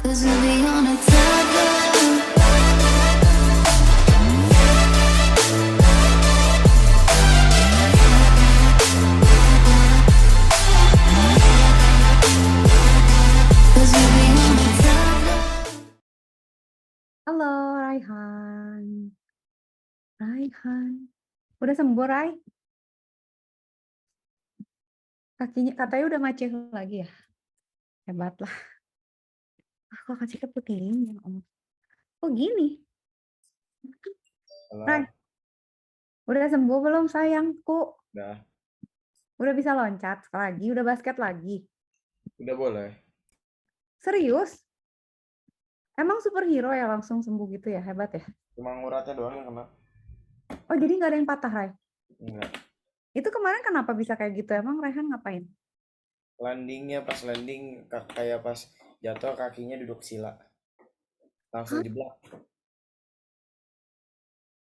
'Cause we'll be on a tether. Cause we'll be on a tether. Halo Raihan. Raihan. Udah sembuh, Rai? Kakinya katanya udah macet lagi ya? Hebat lah. Kok kakinya putihin ya Allah. Kok gini? Rai, Halo, udah sembuh belum sayangku? udah, Udah bisa loncat lagi? Udah basket lagi? udah boleh. Serius? Emang superhero ya langsung sembuh gitu ya? Hebat ya? Cuma nguratnya doang yang kena. Oh jadi nggak ada yang patah, Rai? Enggak. Itu kemarin kenapa bisa kayak gitu? Emang Raihan ngapain? Landingnya pas landing kayak pas jatuh kakinya duduk sila. Langsung Hah? jeblak.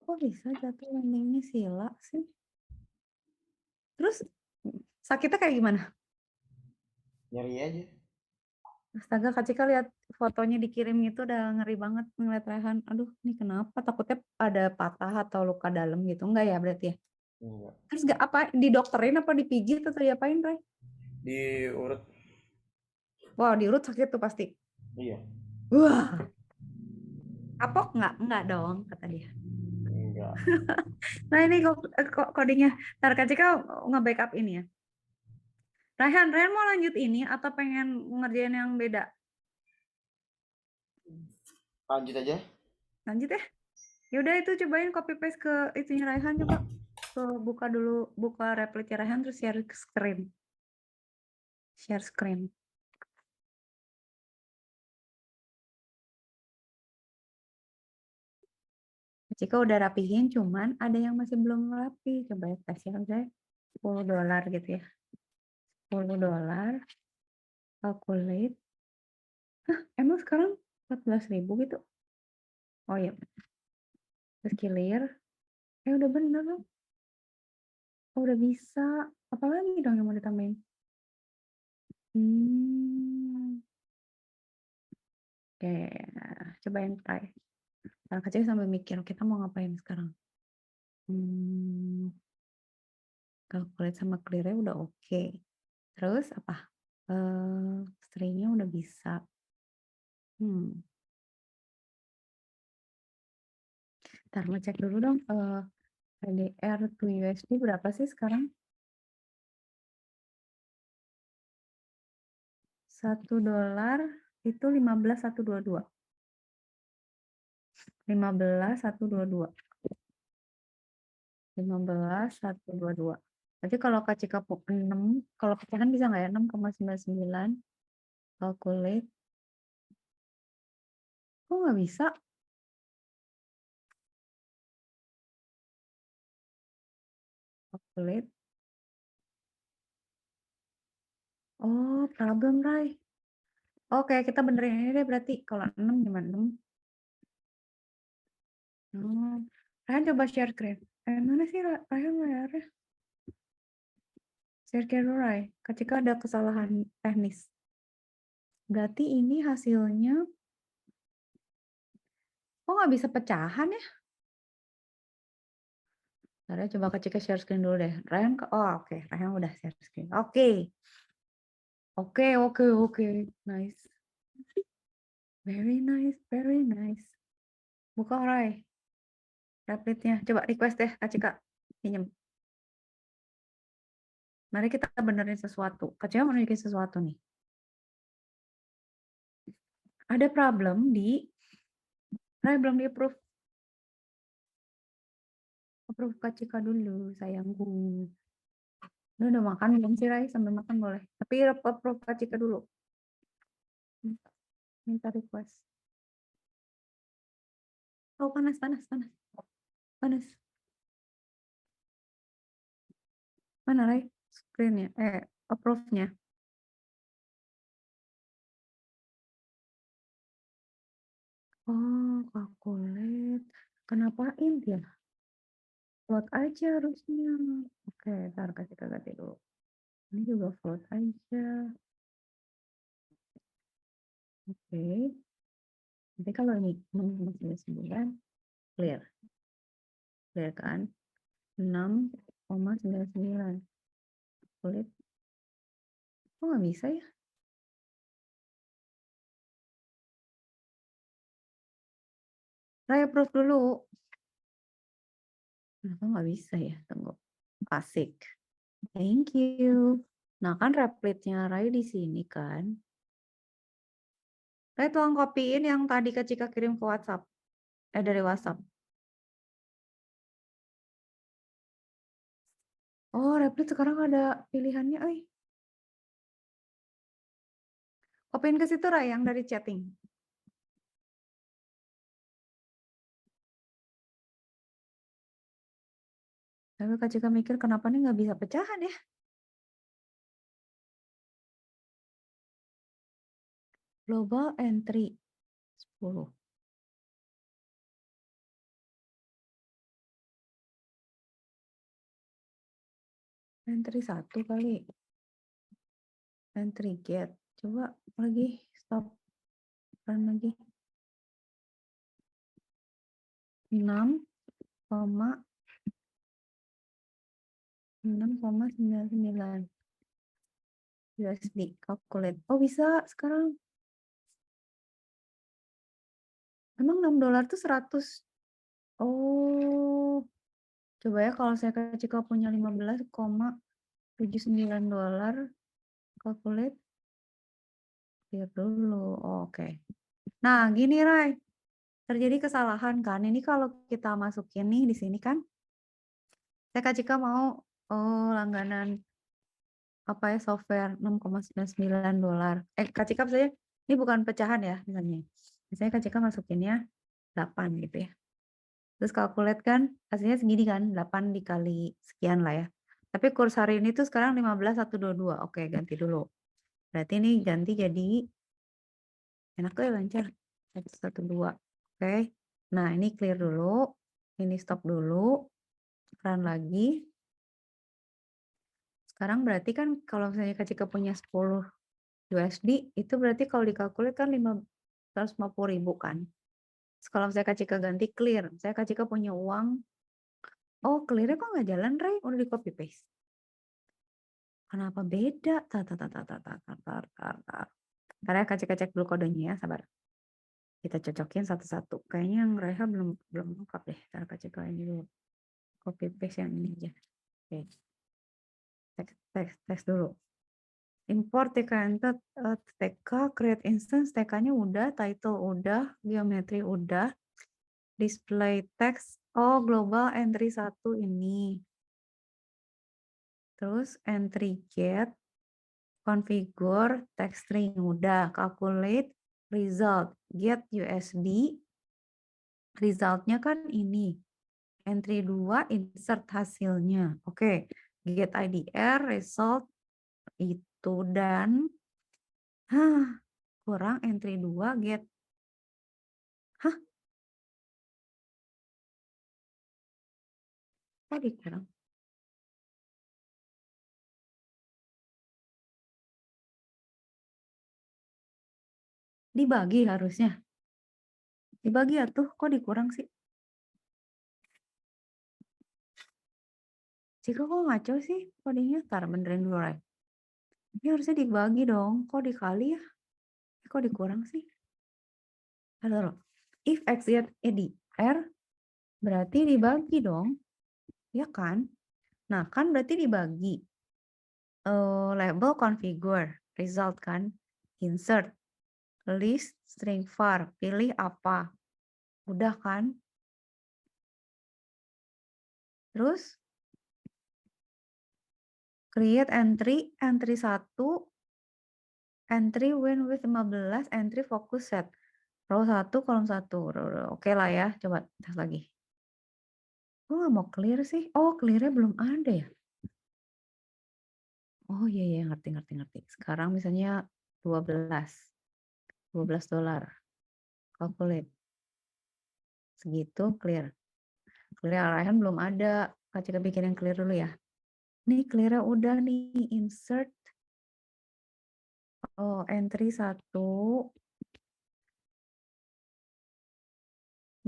Kok bisa jatuh landingnya sila sih? Terus sakitnya kayak gimana? Nyeri aja. Astaga, Kak Cika lihat fotonya dikirim itu udah ngeri banget ngeliat Rehan. Aduh, ini kenapa? Takutnya ada patah atau luka dalam gitu. Enggak ya berarti ya? Enggak. Terus gak apa? Didokterin apa dipijit atau diapain, Ray? Diurut. Wow, diurut sakit tuh pasti. Iya. Wah, kapok nggak? Enggak dong, kata dia. Enggak. Nah ini codingnya. Ntar Kak Cika nge-backup ini ya. Rehan mau lanjut ini atau pengen ngerjain yang beda? Lanjut aja. Lanjut ya. Ya udah itu cobain copy paste ke itunya Raihan coba. Ke buka dulu, buka repliknya Raihan terus share screen. Share screen. Jika udah rapihin cuman ada yang masih belum rapi. Coba ya tes ya udah $10 gitu ya. $10 calculate. Hah, emang sekarang 14.000 gitu? Oh iya. Terus clear. Udah bener loh. Oh, udah bisa. Apalagi dong yang mau ditambahin? Oke, cobain try. Sekarang kecil sambil mikir kita mau ngapain sekarang. Calculate sama clear-nya udah oke. Terus apa? String-nya udah bisa. Ntar mau cek dulu dong. LDR to USD berapa sih sekarang? $1 itu 15.122. 15.122. 15.122. Berarti kalau Kak Cika 6, kalau pecahan bisa nggak ya? 6,99. Calculate. Kok nggak bisa? Calculate. Oh, problem, Rai. Oke, kita benerin ini deh berarti. Kalau 6 gimana? 6. Ryan coba share screen. Mana sih Ryan layarnya? Share screen dulu, Rai. Ketika ada kesalahan teknis. Berarti ini hasilnya. Kok nggak bisa pecahan ya? Ntar coba Kak share screen dulu deh. Ryan, oh oke. Ryan udah share screen. Oke. Oke. Nice. Very nice, very nice. Buka Rai. Replit-nya. Coba request deh Kak Cika. Pinjem. Mari kita benerin sesuatu. Kak Cika mau nunjukin sesuatu nih. Ada problem di Rai belum di approve. Approve Kak Cika dulu, sayangku. Ini udah makan belum sih Rai? Sambil makan boleh. Tapi approve Kak Cika dulu. Minta request. Oh panas. Panas. Mana Rai? Screen-nya. Approve-nya. Oh, calculate. Kenapa int ya? Float aja harusnya. Oke, ntar kasih ganti dulu. Ini juga float aja. Oke. Tapi kalau ini 6,99 clear. Clear kan? 6,99. Kulit. Kok nggak bisa ya? Saya approve dulu. Kenapa nggak bisa ya? Tunggu. Asik. Thank you. Nah kan replit-nya Rai di sini kan. Rai tolong kopiin yang tadi Kak Cika kirim ke WhatsApp. Dari WhatsApp. Oh, replit sekarang ada pilihannya. Kopiin ke situ Rai yang dari chatting. Tapi Kak Cika mikir kenapa nih nggak bisa pecahan ya? Global entry 10. Entry 1 kali. Entry get. Coba lagi stop. Run lagi. 6,99 USD calculate. Oh bisa sekarang. Emang $6 tuh 100. Oh. Coba ya kalau saya Kak Cika punya $15,79 calculate. Lihat dulu. Oh, oke. Nah, gini Rai. Terjadi kesalahan kan. Ini kalau kita masukin nih di sini kan. Saya Kak Cika mau langganan apa ya software $6,99. Kak Cika misalnya ini bukan pecahan ya misalnya. Misalnya Kak Cika masukinnya 8 gitu ya. Terus calculate kan hasilnya segini kan 8 dikali sekian lah ya. Tapi kurs hari ini tuh sekarang 15,122. Oke, ganti dulu. Berarti ini ganti jadi enak tuh ya lancar. 112. Oke. Nah, ini clear dulu. Ini stop dulu. Run lagi. Sekarang berarti kan kalau misalnya Kak Cika punya 10 USD, itu berarti kalau dikalkulit kan 550.000 kan. Terus kalau misalnya Kak Cika ganti clear, saya Kak Cika punya uang. Oh, clear-nya kok nggak jalan, Ray? Udah di copy paste. Kenapa beda? Ntar ya Kak Cika cek dulu kodenya ya, sabar. Kita cocokin satu-satu. Kayaknya yang Reha belum lengkap deh. Ntar Kak Cika ini dulu. Copy paste yang ini aja. Oke. Teks dulu. Import TK enter TK, create instance, TK-nya udah, title udah, geometri udah, display text, oh global entry 1 ini. Terus entry get, configure, text string udah, calculate, result, get USD, resultnya kan ini. Entry 2, insert hasilnya. Oke, get IDR, result, itu dan kurang entry 2 get. Kok dikurang? Dibagi harusnya. Dibagi ya tuh, kok dikurang sih? Cika kok ngaco sih kodenya? Ntar benerin dulu, Ray. Ini harusnya dibagi dong. Kok dikali ya? Kok dikurang sih? Aduh, if x, y, r berarti dibagi dong. Ya kan? Nah, kan berarti dibagi. Label configure, result kan? Insert, list, string var, pilih apa? Udah kan? Terus, create entry, entry 1, entry when with 15, entry focus set. Row 1, kolom 1. Oke lah ya, coba tes lagi. Kok nggak mau clear sih? Oh, clear-nya belum ada ya? Oh iya, iya, ngerti. Sekarang misalnya 12. $12. Calculate. Segitu clear. Clear arahan belum ada. Kak Cika bikin yang clear dulu ya. Nih clear-nya udah nih. Insert. Oh, entry 1.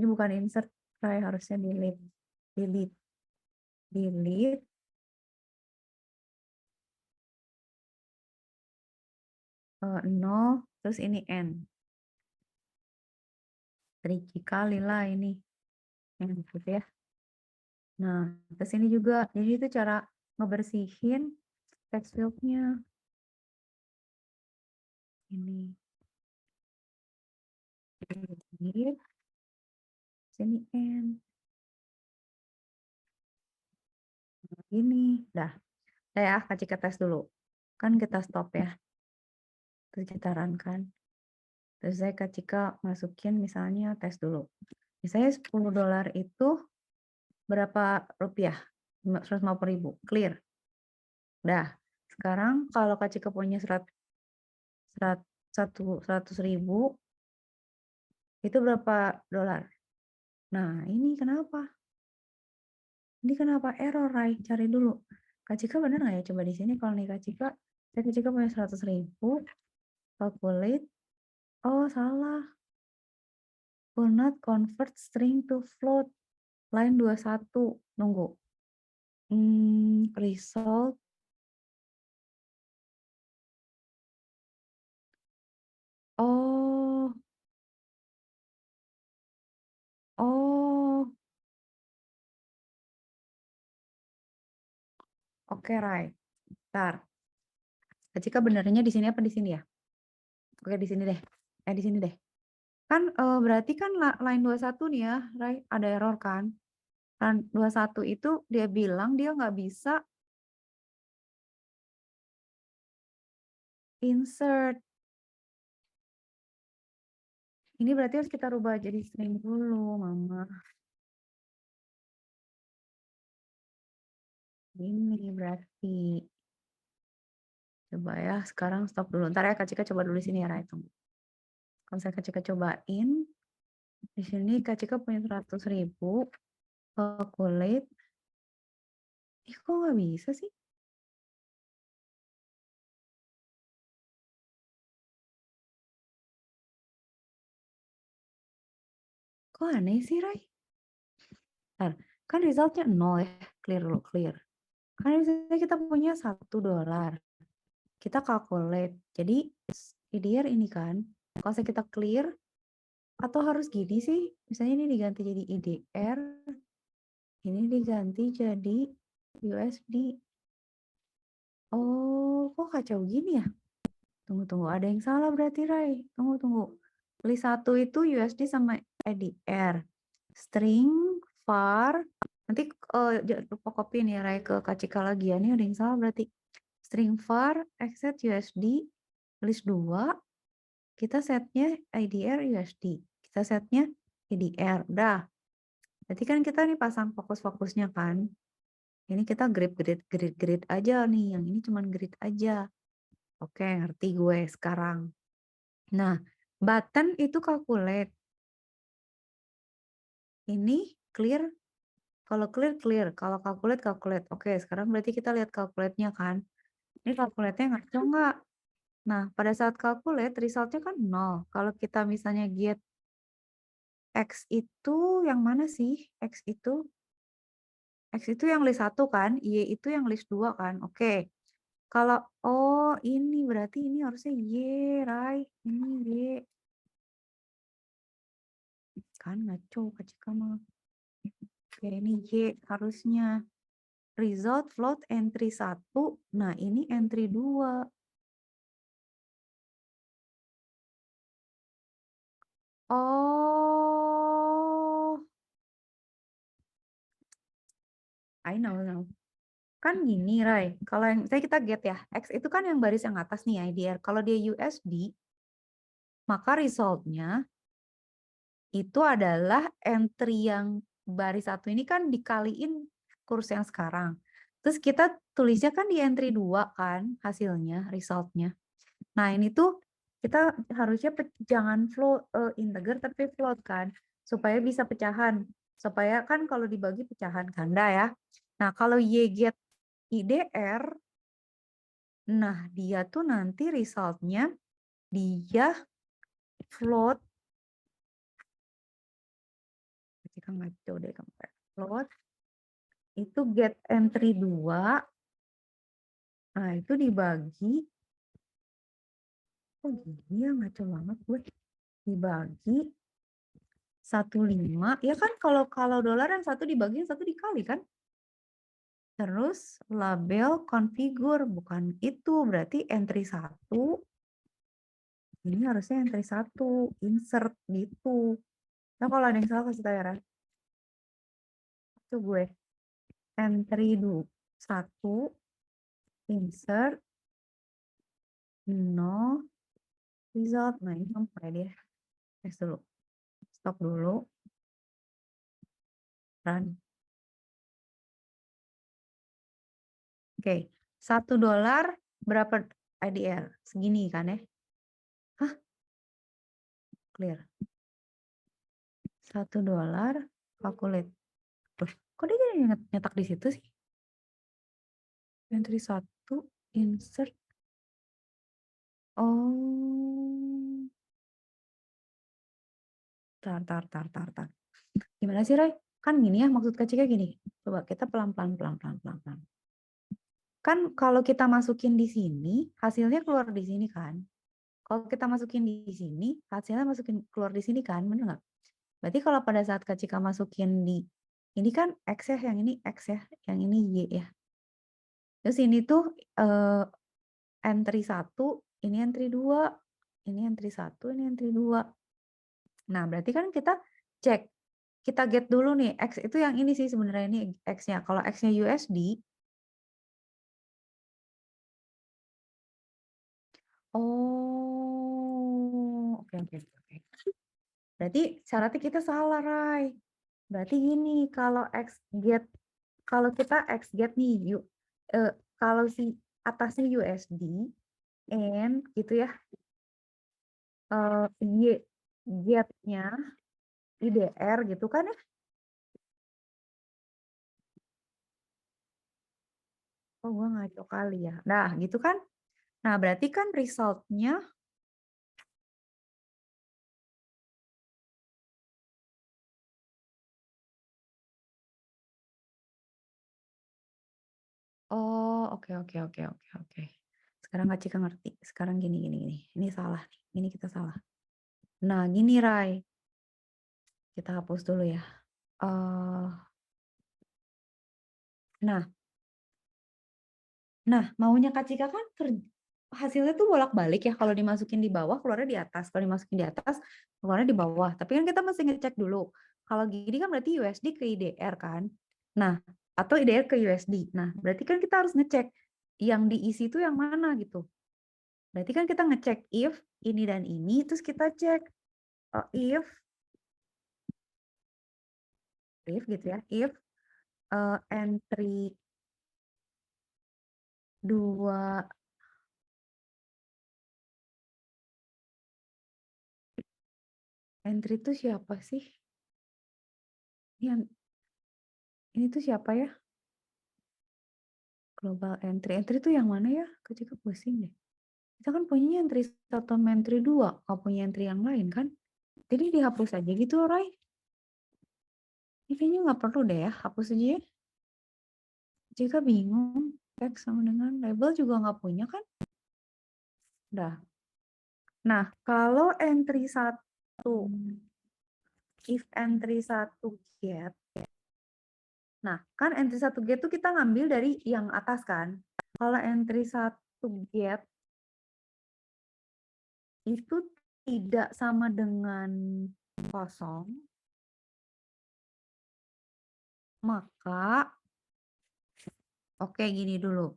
Ini bukan insert, Ray, harusnya delete. Delete. Delete. Nol, terus ini N. Tricky kali lah ini. Yang gitu ya. Nah, terus ini juga. Jadi itu cara ngebersihin text field-nya. Ini. Delete. Sini N. Ini. Dah. Saya kasih ke tes dulu. Kan kita stop ya. Terus kita run kan. Terus saya ke Cika masukin misalnya tes dulu. Misalnya $10 itu berapa rupiah? 150.000. Clear. Dah. Sekarang kalau Kak Cika punya 100.000 itu berapa dolar? Nah, ini kenapa? Ini kenapa error, Rai? Cari dulu. Kak Cika benar nggak ya? Coba di sini kalau nih Kak Cika punya 100.000, calculate. Oh, salah. Will not convert string to float. Line 21. Nunggu. Result. Oh. Oh. Oke, Rai. Bentar. Kak Cika benernya di sini apa di sini ya? Oke, di sini deh. Di sini deh. Kan berarti kan line 21 nih ya, Rai, ada error kan? Line 21 itu dia bilang dia nggak bisa insert. Ini berarti harus kita rubah jadi string dulu, Mama. Ini berarti. Coba ya, sekarang stop dulu. Ntar ya Kak Cika coba dulu di sini ya, Rai. Tunggu. Kalau saya Kak Cika cobain, di sini Kak Cika punya 100.000, calculate. Kok nggak bisa sih? Kok aneh sih, Rai? Bentar, kan resultnya 0 ya. Clear dulu, clear. Kan misalnya kita punya $1. Kita calculate. Jadi IDR ini kan, kalau kita clear, atau harus gini sih? Misalnya ini diganti jadi IDR, ini diganti jadi USD. Oh, kok kacau gini ya? Tunggu, ada yang salah berarti, Rai. Tunggu. List 1 itu USD sama IDR. String, var, nanti jangan lupa copy nih, Rai, ke Kacika lagi ya. Ini ada yang salah berarti. String var, exit USD, list 2, kita setnya IDR USD. Kita setnya IDR. Dah. Berarti kan kita nih pasang fokus-fokusnya kan. Ini kita grid aja nih. Yang ini cuman grid aja. Oke, ngerti gue sekarang. Nah, button itu calculate. Ini clear. Kalau clear, clear. Kalau calculate. Oke, sekarang berarti kita lihat calculate-nya kan. Ini calculate-nya ngaco nggak? Nah, pada saat calculate, resultnya kan 0. Kalau kita misalnya get X itu yang mana sih? X itu yang list 1 kan? Y itu yang list 2 kan? Oke. Kalau, oh ini berarti ini harusnya Y, Rai. Ini Y. Kan ngaco, Kak mah. Oke, ini Y harusnya. Result float entry 1. Nah, ini entry 2. Oh, I know. Kan gini, Rai. Kalau yang saya kita get ya, X itu kan yang baris yang atas nih IDR. Kalau dia USD, maka resultnya itu adalah entry yang baris 1 ini kan dikaliin kurs yang sekarang. Terus kita tulisnya kan di entry 2 kan hasilnya, resultnya. Nah, ini tuh kita harusnya jangan float integer tapi float kan, supaya bisa pecahan. Supaya kan kalau dibagi pecahan ganda ya. Nah, kalau Y get IDR, nah dia tuh nanti resultnya dia float Cika ngaco deh kemarin. Close. Itu get entry 2. Nah, itu dibagi. Oh gini ya, ngaco banget gue. Dibagi 15. Ya kan kalau dolar yang satu dibagi, yang satu dikali kan? Terus label configure, bukan itu. Berarti entry 1. Ini harusnya entry 1. Insert gitu. Nah, kalau ada yang salah kasih tahu ya, Ran. Itu gue. Entry 1. Insert. No. Result. Nah, ini sampai dia. Tes dulu. Stop dulu. Run. Oke. $1 berapa IDR? Segini kan ya? Hah? Clear. $1 calculate. Terus, kok dia jadi nyetak di situ sih? Entry 1, insert. Oh. Tar. Gimana sih, Ray? Kan gini ya, maksud kecilnya gini. Coba kita pelan-pelan. Kan kalau kita masukin di sini, hasilnya keluar di sini kan? Kalau kita masukin di sini, hasilnya keluar di sini kan? Bener nggak? Berarti kalau pada saat Kak Cika masukin di ini kan X ya, yang ini X ya, yang ini Y ya. Terus ini tuh entry 1, ini entry 2, ini entry 1, ini entry 2. Nah, berarti kan kita cek, kita get dulu nih, X itu yang ini sih sebenarnya ini X-nya. Kalau X-nya USD, oh, oke. Berarti syaratnya kita salah, Rai. Berarti gini, kalau kita X get nih, kalau si atasnya USD, and gitu ya, Y get-nya IDR gitu kan ya? Oh, gua ngaco kali ya. Nah, gitu kan? Nah, berarti kan result-nya, oh, oke. Sekarang Kak Cika ngerti. Sekarang gini. Ini salah nih. Ini kita salah. Nah, gini, Rai. Kita hapus dulu ya. Nah, maunya Kak Cika kan hasilnya tuh bolak-balik ya. Kalau dimasukin di bawah, keluarnya di atas. Kalau dimasukin di atas, keluarnya di bawah. Tapi kan kita mesti ngecek dulu. Kalau gini kan berarti USD ke IDR kan. Nah, atau IDR ke USD. Nah, berarti kan kita harus ngecek yang diisi itu yang mana gitu. Berarti kan kita ngecek if ini dan ini, terus kita cek if gitu ya, if entry 2 entry itu siapa sih? Ini tuh siapa ya? Global entry. Entry itu yang mana ya? Ketika pusing deh. Kita kan punya entry 1 sama entry 2. Nggak punya entry yang lain kan? Jadi dihapus aja gitu, Roy. Ini kayaknya nggak perlu deh ya. Hapus aja ya. Jika bingung, teks sama dengan label juga nggak punya kan? Udah. Nah, kalau entry 1, if entry 1 get, nah kan entry 1 get tuh kita ngambil dari yang atas kan? Kalau entry 1 get itu tidak sama dengan kosong, maka oke gini dulu.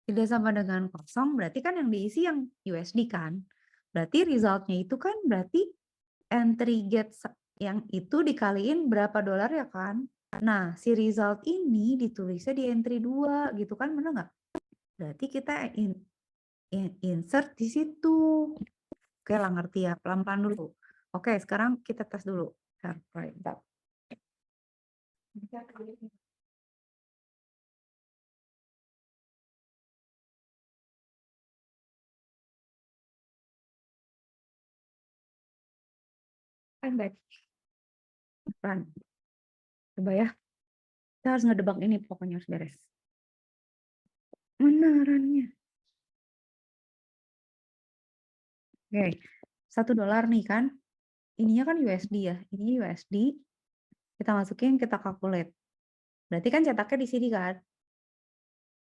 Tidak sama dengan kosong berarti kan yang diisi yang USD kan. Berarti resultnya itu kan berarti entry get yang itu dikaliin berapa dolar ya kan. Nah si result ini ditulisnya di entry 2 gitu kan, bener nggak? Berarti kita insert di situ. Oke lah ngerti ya, pelan-pelan dulu. Oke sekarang kita tes dulu. Bentar. I'm back. Run. Coba ya. Kita harus ngedebak ini, pokoknya harus beres. Mana runnya? Oke, $1 nih kan. Ininya kan USD ya. Ini USD. Kita masukin, kita calculate. Berarti kan cetaknya di sini kan.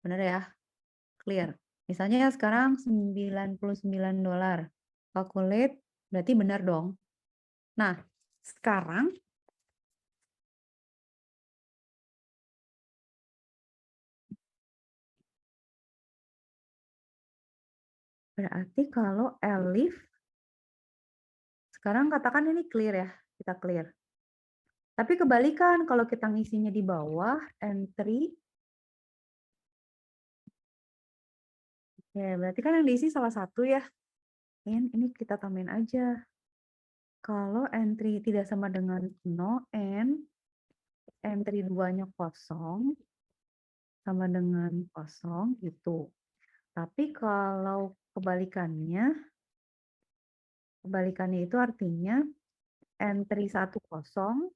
Bener ya? Clear. Misalnya sekarang $99. Calculate, berarti benar dong. Nah, sekarang berarti kalau Elif, sekarang katakan ini clear ya, kita clear. Tapi kebalikan, kalau kita ngisinya di bawah, entry, ya berarti kan yang diisi salah satu ya. Ini kita tambahin aja. Kalau entry tidak sama dengan 0, entry 2-nya kosong, sama dengan kosong gitu. Tapi kalau kebalikannya itu artinya entry 1 kosong,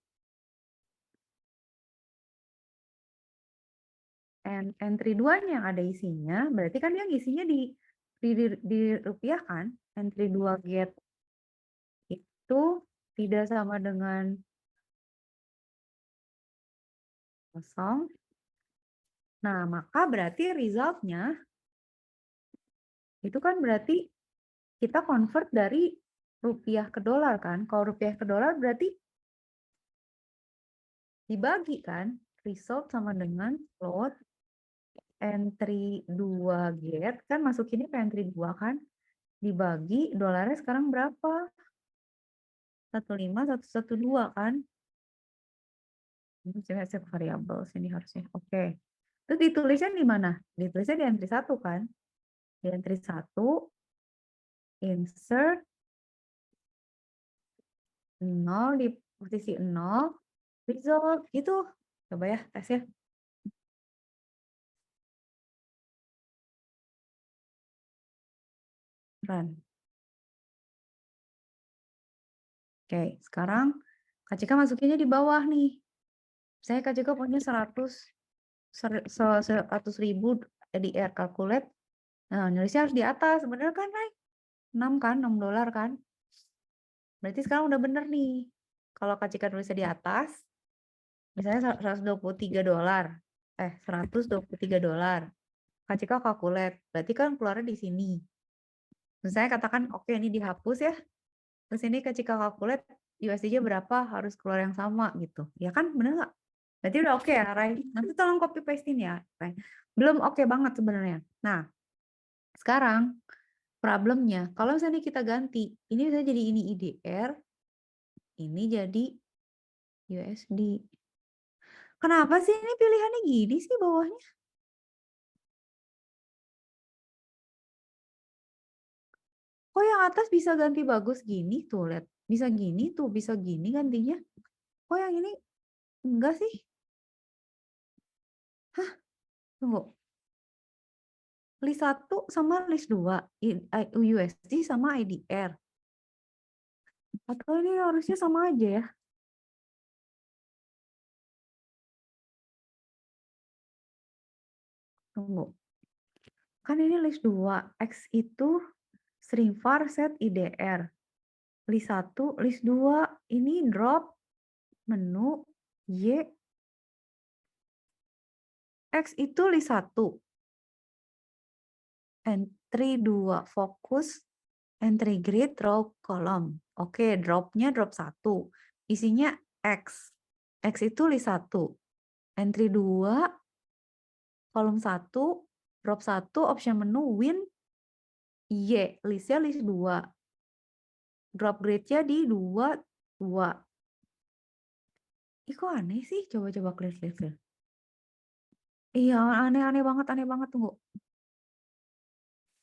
entry 2-nya yang ada isinya, berarti kan dia isinya di rupiah kan, entry 2 get itu tidak sama dengan kosong. Nah, maka berarti result-nya itu kan berarti kita convert dari rupiah ke dolar kan. Kalau rupiah ke dolar berarti dibagi kan. Result sama dengan float entry 2 get kan masukinnya ke entry 2 kan. Dibagi dolarnya sekarang berapa? 15112 kan. Ini saya set variabel sini harusnya. Oke. Terus ditulisnya di mana? Ditulisnya di entry 1 kan. Di entry 1 insert 0 di posisi 0 result gitu. Coba ya tes ya. Run. Oke, sekarang Kak Cika masukinnya di bawah nih. Saya Kak Cika punya 100.000 di air calculate. Nah, nulisnya harus di atas. Bener kan, Ray? 6 kan, $6 kan? Berarti sekarang udah bener nih. Kalau Kak Cika nulisnya di atas, misalnya $123. $123. Kak Cika calculate. Berarti kan keluarnya di sini. Terus saya katakan, oke ini dihapus ya. Terus ini Kak Cika calculate USD-nya berapa harus keluar yang sama gitu. Ya kan, bener nggak? Berarti udah oke ya, Ray. Nanti tolong copy paste-in ya, Ray. Belum oke banget sebenarnya. Nah, sekarang problemnya, kalau misalnya kita ganti, ini bisa jadi ini IDR, ini jadi USD. Kenapa sih ini pilihannya gini sih bawahnya? Kok yang atas bisa ganti bagus gini tuh, lihat. Bisa gini tuh, bisa gini gantinya. Kok yang ini enggak sih? Hah? Tunggu. List 1 sama list 2, USD sama IDR. Atau ini harusnya sama aja ya? Tunggu. Kan ini list 2. X itu string var set IDR. List 1, list 2. Ini drop menu Y. X itu list 1. Entry 2 fokus. Entry grid row column. Oke, dropnya drop 1. Isinya X. X itu list 1. Entry 2 kolom 1 drop 1 option menu win Y, listnya list 2. Drop grade-nya di 2. Ih, kok aneh sih? Coba-coba clear. Iya, aneh banget, tunggu.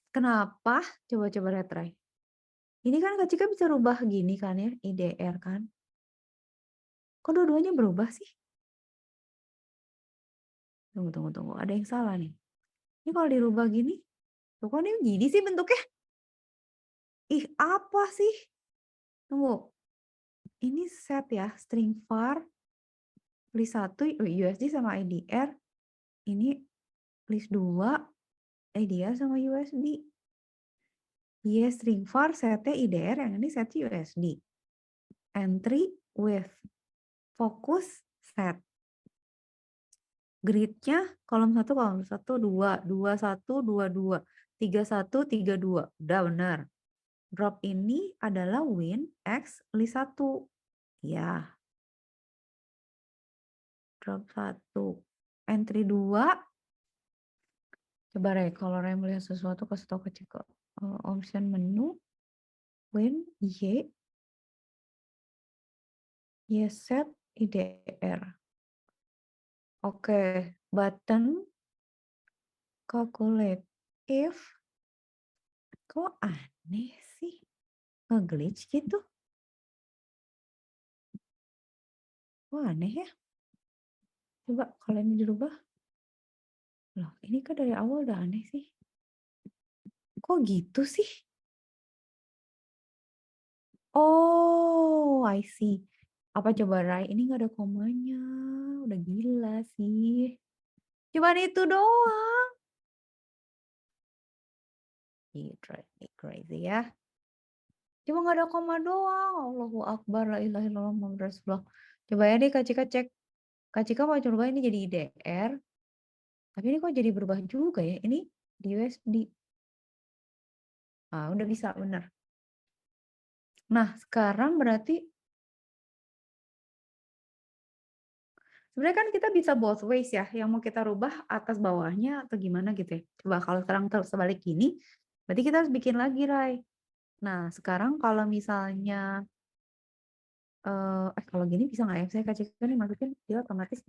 Kenapa? Coba-coba retry. Ini kan Kak Cika bisa rubah gini kan ya, IDR kan. Kok dua-duanya berubah sih? Tunggu. Ada yang salah nih. Ini kalau dirubah gini, tuh kok ini gini sih bentuknya? Ih, apa sih? Tunggu. ini set ya, string var, list 1 USD sama IDR, ini list 2 IDR sama USD. Yes, string var setnya IDR, yang ini set USD. Entry with focus set. Grid-nya kolom 1, 2, 2, 1, 2, 2, 3, 1, 3, 2. Udah benar. Drop ini adalah win X list 1. Ya. Drop 1. Entry 2. Coba Ray, kalau Ray melihat sesuatu kasih tahu ke Ciko. Option menu. Win Y. Y set IDR. Oke. Button. Calculate. If. Kok aneh sih? Nge-glitch gitu. Kok aneh ya? Coba kalau ini dirubah. Loh, ini kan dari awal udah aneh sih. Kok gitu sih? Oh, I see. Apa coba Rai? Ini nggak ada komanya. Udah gila sih. Cuman itu doang. Ih, crazy ya. Cuma nggak ada koma doang. Allahu Akbar, la ilaha illallah Muhammad Rasulullah. Coba ya deh Kak Cika cek. Kak Cika mau coba ini jadi IDR. Tapi ini kok jadi berubah juga ya. Ini di USD. Ah, udah bisa, bener. Nah, sekarang berarti sebenarnya kan kita bisa both ways ya. Yang mau kita rubah atas bawahnya atau gimana gitu ya. Coba kalau sekarang sebalik gini, berarti kita harus bikin lagi, Rai. Nah, sekarang kalau misalnya kalau gini bisa nggak ya? Saya Kak Cika nih masukin dia otomatis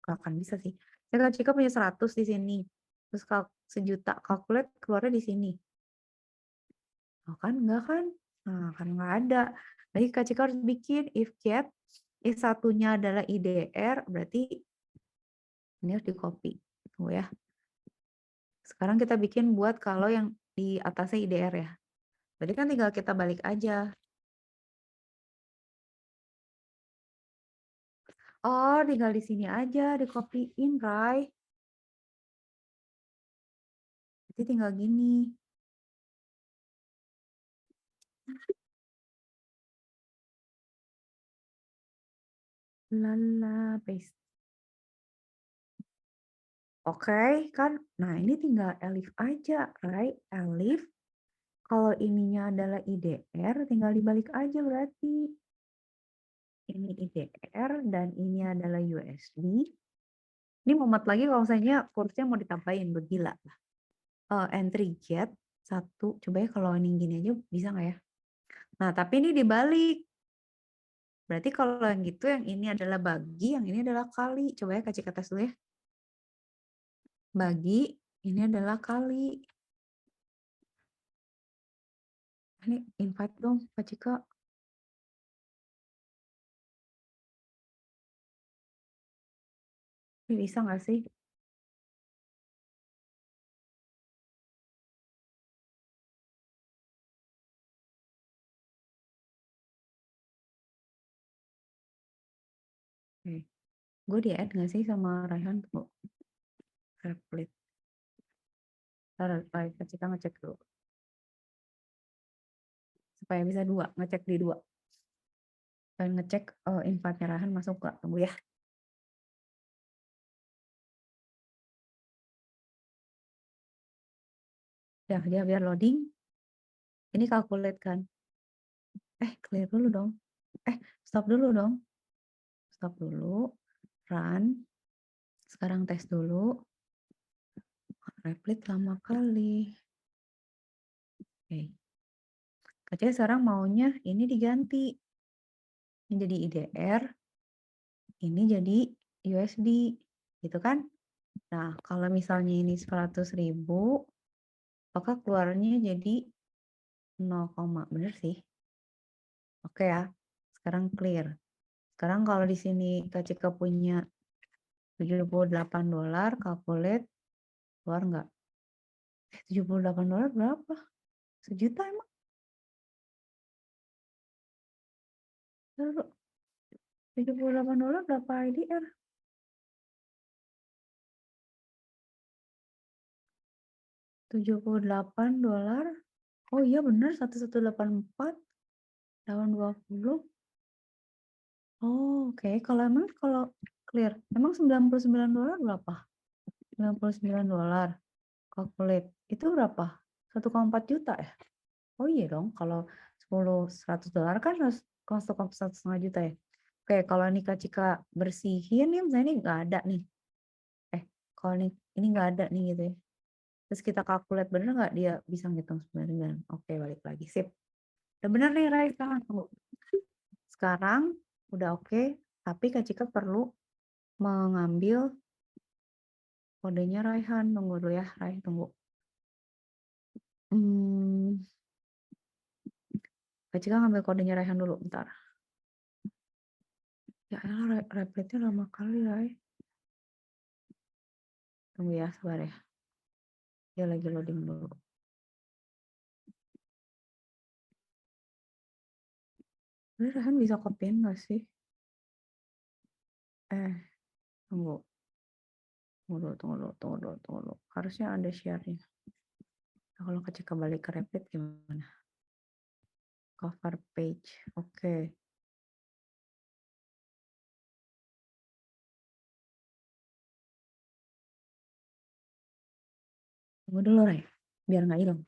nggak akan bisa sih. Saya Kak Cika punya 100 di sini. Terus sejuta calculate keluarnya di sini. Oh kan enggak kan? Nah, kan nggak ada. Jadi Kak Cika harus bikin if get satunya adalah IDR, berarti ini harus di copy. Tunggu ya. Sekarang kita bikin buat kalau yang di atasnya IDR ya. Berarti kan tinggal kita balik aja. Oh, tinggal di sini aja, di copy-in, Rai. Jadi tinggal gini. Lala, paste. Oke, kan? Nah, ini tinggal elif aja, Rai. Elif. Kalau ininya adalah IDR, tinggal dibalik aja berarti. Ini IDR dan ini adalah USD. Ini mumet lagi kalau misalnya kursnya mau ditambahin, begila lah. Entry get 1, coba ya kalau ini gini aja bisa nggak ya? Nah, tapi ini dibalik. Berarti kalau yang gitu, yang ini adalah bagi, yang ini adalah kali. Coba ya kasih tes dulu ya. Bagi, ini adalah kali. Ini invite dong, Kak Cika. Ini bisa nggak sih? Oke. Gue di-add nggak sih sama Raihan tuh? Replit. Ntar Kak Cika ngecek dulu. Supaya bisa 2, ngecek di 2. Dan ngecek invite-nya Raihan masuk nggak? Tunggu ya. Ya, dia biar loading. Ini calculate kan. Clear dulu dong. Stop dulu dong. Stop dulu. Run. Sekarang tes dulu. Replit lama kali. Oke. Kacanya sekarang maunya ini diganti. Ini jadi IDR. Ini jadi USD. Gitu kan? Nah, kalau misalnya ini 100.000, maka keluarnya jadi 0, bener sih. Oke ya. Sekarang clear. Sekarang kalau di sini Kak Cika punya $78, calculate, keluar nggak? $78 berapa? 1 juta emang? Lalu $78 berapa IDR? $78. Oh iya benar 1184 tahun 20. Oh, oke. Kalau clear, emang $99 berapa? $99. Calculate. Itu berapa? 1,4 juta ya? Oh iya dong, kalau 10 $100 kan harus 1,5 juta ya. Oke, kalau nih Kak Cika bersihin nih, misalnya ini nggak ada nih. Kalau ini nggak ada nih gitu ya. Terus kita calculate bener nggak dia bisa ngitung 99. Oke, balik lagi. Sip. Udah bener nih, Rai. Sekarang udah oke, tapi Kak Cika perlu mengambil kodenya Raihan. Tunggu dulu ya, Rai. Tunggu. Kak Cika ngambil kodenya Raihan dulu, bentar. Ya elah, repletnya lama kali, Rai. Tunggu ya, sabar ya. Dia lagi loading dulu. Ini Raihan bisa copyin nggak sih? Tunggu. Tunggu dulu. Harusnya ada share-nya. Nah, kalau Kak Cika balik ke Replit gimana? Cover page. Oke. Tunggu dulu, Ray. Biar nggak hilang.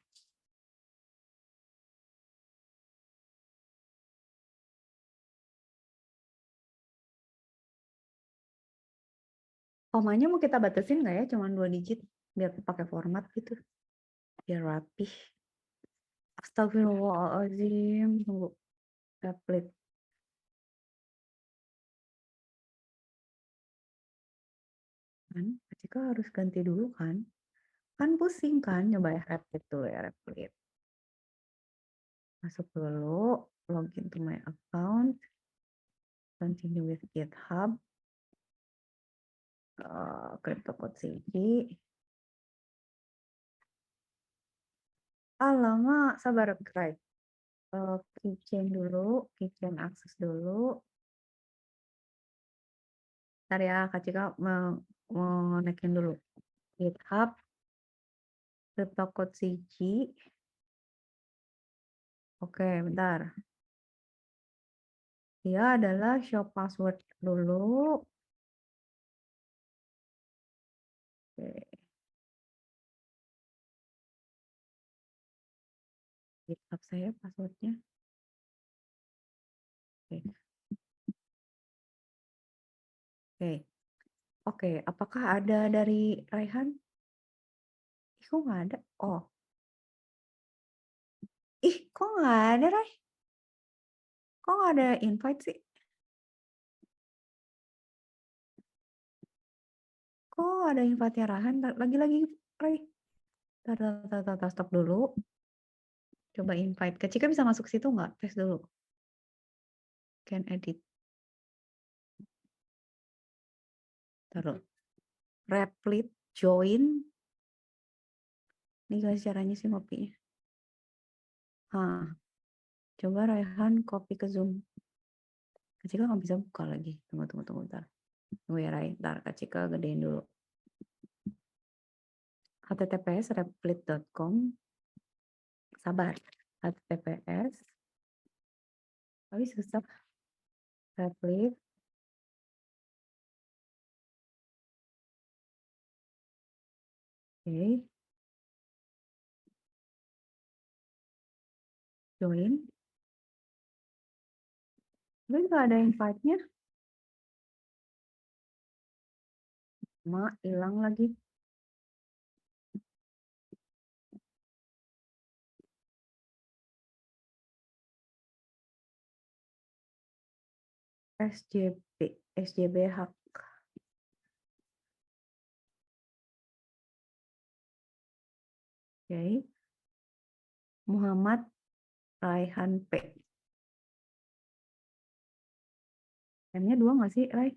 Komanya mau kita batasin nggak ya? Cuman 2 digit. Biar pakai format gitu. Biar rapih. Astagfirullahaladzim. Tunggu. Replit. Kan? Kak Cika harus ganti dulu kan? Kan pusing kan? Nyoba ya Replit dulu ya. Replit. Masuk dulu. Login to my account. Continue with GitHub. CryptoCodeCG. Lama, sabar, Ray. Keychain dulu, keychain akses dulu. Ntar ya, Kak Cika mau naikin dulu. GitHub, CryptoCodeCG. Oke, bentar. Dia adalah show password dulu. Oke. GitHub saya passwordnya. Oke. Oke. Oke, apakah ada dari Raihan? Ih, kok nggak ada? Oh. Ih, kok nggak ada, Rai? Kok nggak ada invite sih? Kok ada invite-nya Raihan? Lagi-lagi, Rai. Tar, stop dulu. Coba invite. Kak Cika bisa masuk situ nggak? Tes dulu. Can edit. Taruh. Replit, join. Ini guys caranya sih ngopinya. Coba Raihan copy ke Zoom. Kak Cika nggak bisa buka lagi. Tunggu, ntar. Tunggu ya Rai. Ntar Kak Cika gedein dulu. https://replit.com. Sabar. https. Tapi susah. Replit. Oke. Join. Tapi nggak ada invite-nya. Hilang lagi. SJB hak. Oke. Muhammad Raihan P. M-nya 2 nggak sih, Rai?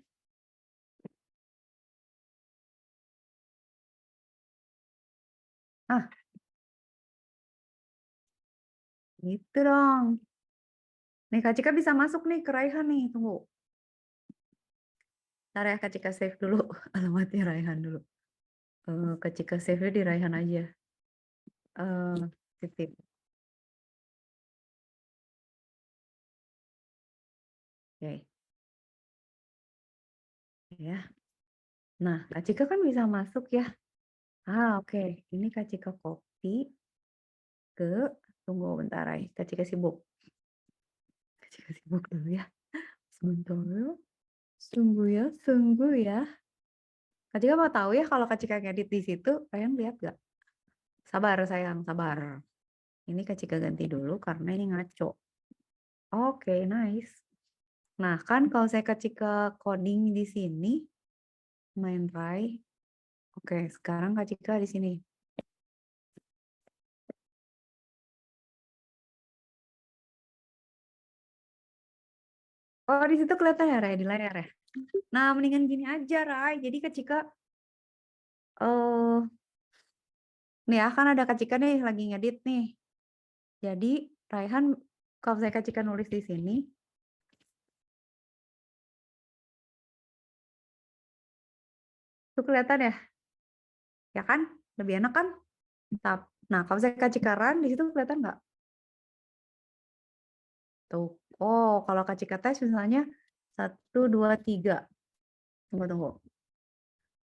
Gitu dong. Nih Kak Cika bisa masuk nih ke Raihan nih, tunggu. Ntar ya Kak Cika save dulu alamatnya Raihan dulu. Kak Cika save-nya di Raihan aja. Titip. Oke. Ya. Nah, Kak Cika kan bisa masuk ya. Oke. Ini Kak Cika copy ke, tunggu bentar ya. Kak Cika sibuk. Kak Cika sibuk dulu ya. Sebentar dulu. Sungguh ya. Kak Cika mau tahu ya kalau Kak Cika ngedit di situ, kalian lihat gak? Sabar sayang, sabar. Ini Kak Cika ganti dulu karena ini ngaco. Oke, nice. Nah, kan kalau saya Kak Cika coding di sini, main Rai. Oke, sekarang Kak Cika di sini. Oh, di situ kelihatan ya, Rai, di layar ya. Nah, mendingan gini aja, Rai. Jadi Kak Cika, nih ya, kan ada Kak Cika nih lagi ngedit nih. Jadi, Raihan, kalau saya Kak Cika nulis di sini, itu kelihatan ya? Ya kan? Lebih enak kan? Nah, kalau saya Kak Cika run, di situ kelihatan nggak? Tuh. Oh, kalau Kak Cika tes misalnya 1, 2, 3. Tunggu.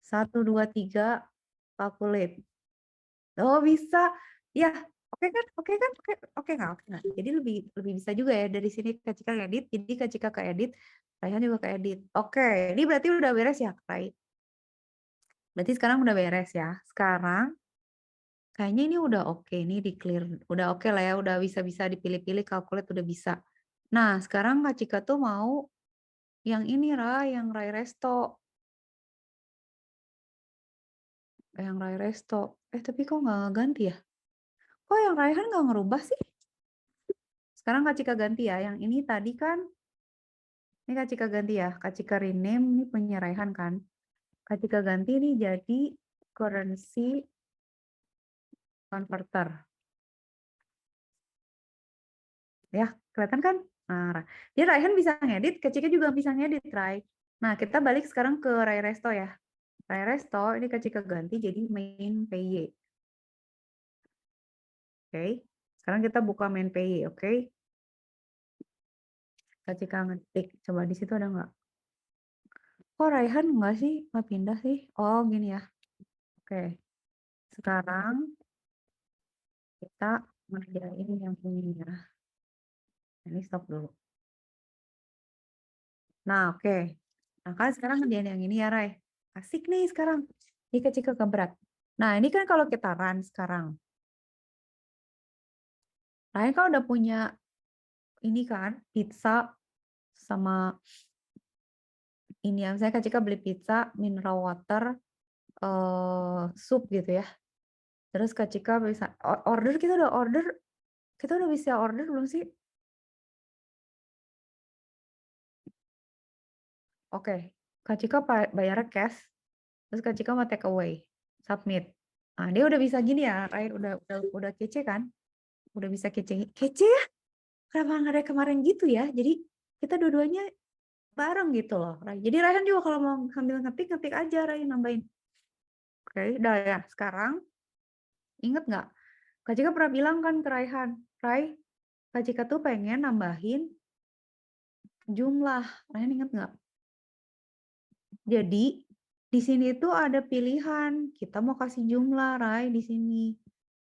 1, 2, 3, calculate. Oh, bisa. Ya, oke kan? Oke nggak? Oke nggak? Jadi lebih bisa juga ya dari sini Kak Cika edit. Jadi Kak Cika ke edit, Raihan juga ke edit. Oke, ini berarti udah beres ya, Rai? Berarti sekarang udah beres ya. Sekarang kayaknya ini udah oke, ini di clear. Udah oke lah ya, udah bisa dipilih-pilih, calculate udah bisa. Nah, sekarang Kak Cika tuh mau yang ini, yang Rai Resto. Yang Rai Resto. Tapi kok nggak ganti ya? Kok yang Raihan nggak ngerubah sih? Sekarang Kak Cika ganti ya. Yang ini tadi kan, ini Kak Cika ganti ya. Kak Cika rename, ini punya Raihan kan. Kak Cika ganti ini jadi currency converter. Ya, kelihatan kan? Nah, jadi Raihan bisa ngedit, Kak Cika juga bisa ngedit, Rai. Nah, kita balik sekarang ke Rai Resto ya. Rai Resto, ini Kak Cika ganti jadi main PY. Oke. Sekarang kita buka main PY, oke? Kak Cika ngetik. Coba di situ ada nggak? Kok Raihan nggak sih? Nggak pindah sih? Oh, gini ya. Oke. Sekarang kita ngerjain yang ini ya. Ini stop dulu. Nah, oke. Nah, kan sekarang ngerjain yang ini ya, Rai. Asik nih sekarang. Ini kecil ke berat. Nah, ini kan kalau kita run sekarang. Rai kan udah punya ini kan, pizza sama ini yang saya Kak beli pizza, mineral water, sup gitu ya. Terus Kak Cika bisa order, kita udah bisa order belum sih? Oke, Kak Cika bayar cash, terus Kak Cika mau take away, submit. Nah, dia udah bisa gini ya, Rai udah kece kan? Udah bisa kece ya? Kenapa nggak ada kemarin gitu ya? Jadi kita dua-duanya bareng gitu loh, Rai. Jadi Raihan juga kalau mau sambil ngetik aja, Rai nambahin. Oke, udah ya. Sekarang inget nggak? Kak Cika pernah bilang kan ke Raihan, Rai, Kak Cika tuh pengen nambahin jumlah. Raihan inget nggak? Jadi di sini tuh ada pilihan. Kita mau kasih jumlah, Rai, di sini.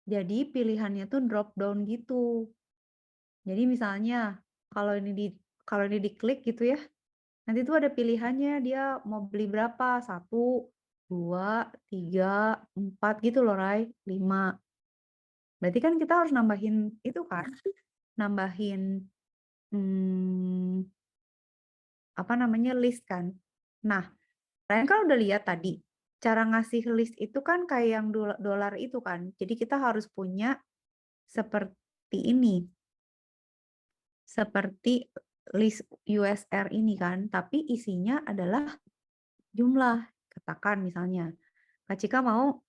Jadi pilihannya tuh drop down gitu. Jadi misalnya kalau ini diklik gitu ya, nanti tuh ada pilihannya dia mau beli berapa, 1, 2, 3, 4 gitu loh, Rai, 5. Berarti kan kita harus nambahin itu kan, nambahin apa namanya list kan. Nah, Ryan kan udah lihat tadi cara ngasih list itu kan kayak yang dolar itu kan. Jadi kita harus punya seperti ini, seperti list USR ini kan, tapi isinya adalah jumlah. Katakan misalnya, Kak Cika mau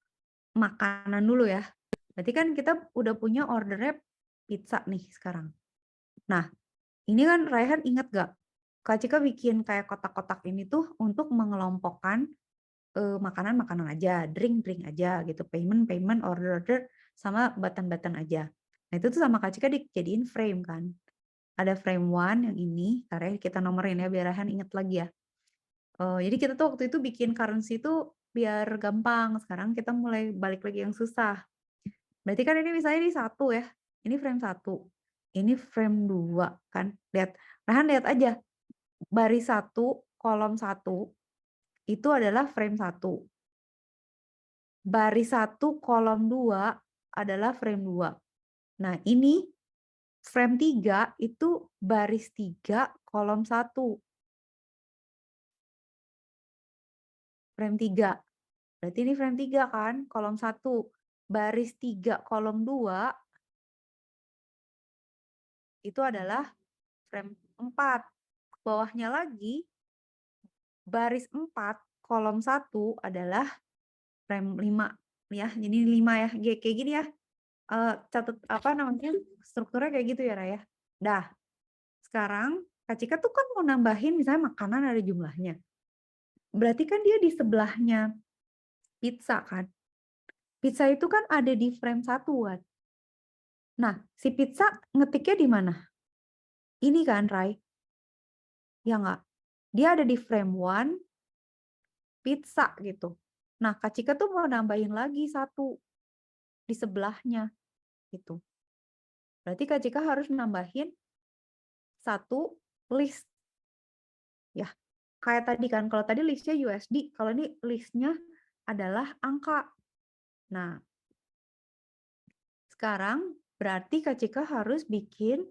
makanan dulu ya. Berarti kan kita udah punya ordernya pizza nih sekarang. Nah, Ini kan Raihan ingat gak? Kak Cika bikin kayak kotak-kotak ini tuh untuk mengelompokkan makanan-makanan aja, drink-drink aja gitu, payment-payment, order-order, sama button-button aja. Nah itu tuh sama Kak Cika dijadiin frame kan. Ada frame 1 yang ini, ntar ya kita nomorin ya biar Raihan ingat lagi ya. Jadi kita tuh waktu itu bikin currency itu biar gampang. Sekarang kita mulai balik lagi yang susah. Berarti kan ini misalnya ini 1 ya. Ini frame 1. Ini frame 2 kan. Lihat. Raihan lihat aja. Baris 1, kolom 1 itu adalah frame 1. Baris 1, kolom 2 adalah frame 2. Nah, ini frame 3 itu baris 3, kolom 1. Frame 3. Berarti ini frame 3 kan, kolom 1. Baris 3, kolom 2 itu adalah frame 4. Bawahnya lagi, baris 4, kolom 1 adalah frame 5. Ya, jadi 5 ya. Kayak gini ya. Catat apa namanya? Strukturnya kayak gitu ya, Raya. Dah. Sekarang Kak Cika tuh kan mau nambahin misalnya makanan ada jumlahnya. Berarti kan dia di sebelahnya pizza kan. Pizza itu kan ada di frame 1 kan. Nah, si pizza ngetiknya di mana? Ini kan, Rai? Ya nggak? Dia ada di frame 1 pizza gitu. Nah, Kak Cika tuh mau nambahin lagi 1 di sebelahnya gitu. Berarti Kak Cika harus nambahin 1 list. Ya, kayak tadi kan, kalau tadi listnya USD, kalau ini listnya adalah angka. Nah, sekarang berarti Kak Cika harus bikin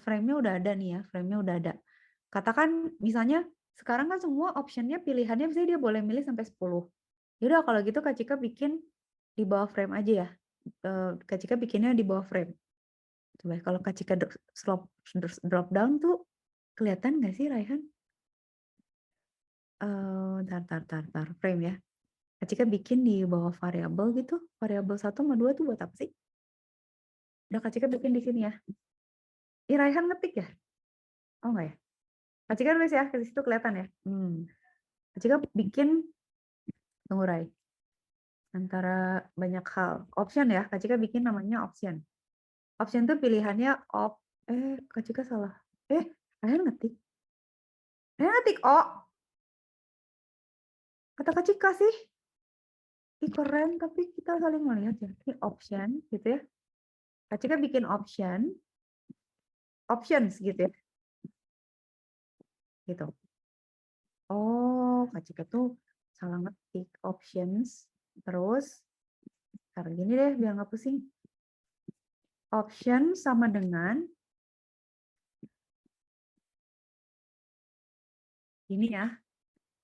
frame-nya udah ada nih ya, frame-nya udah ada. Katakan misalnya sekarang kan semua optionnya pilihannya misalnya dia boleh milih sampai 10. Yaudah kalau gitu Kak Cika bikin di bawah frame aja ya. Kak Cika bikinnya di bawah frame. Coba kalau Kak Cika drop down tuh kelihatan nggak sih Raihan? Tar frame ya. Kak Cika bikin di bawah variabel gitu. Variabel 1 sama 2 tuh buat apa sih? Udah Kak Cika bikin di sini ya. Ih, Raihan ngetik ya? Oh enggak ya? Kak Cika nulis ya, ke situ kelihatan ya. Kak Cika bikin, tunggu Rai. Antara banyak hal. Option ya, Kak Cika bikin namanya option. Option itu pilihannya Kak Cika salah. Raihan ngetik. Raihan ngetik O. Kata Kak Cika sih. Ih, keren, tapi kita saling melihat ya. Ini option gitu ya. Kak Cika bikin options gitu ya. Gitu. Oh, Kak Cika tuh salah ngetik options. Terus, ntar gini deh biar nggak pusing. Option sama dengan ini ya.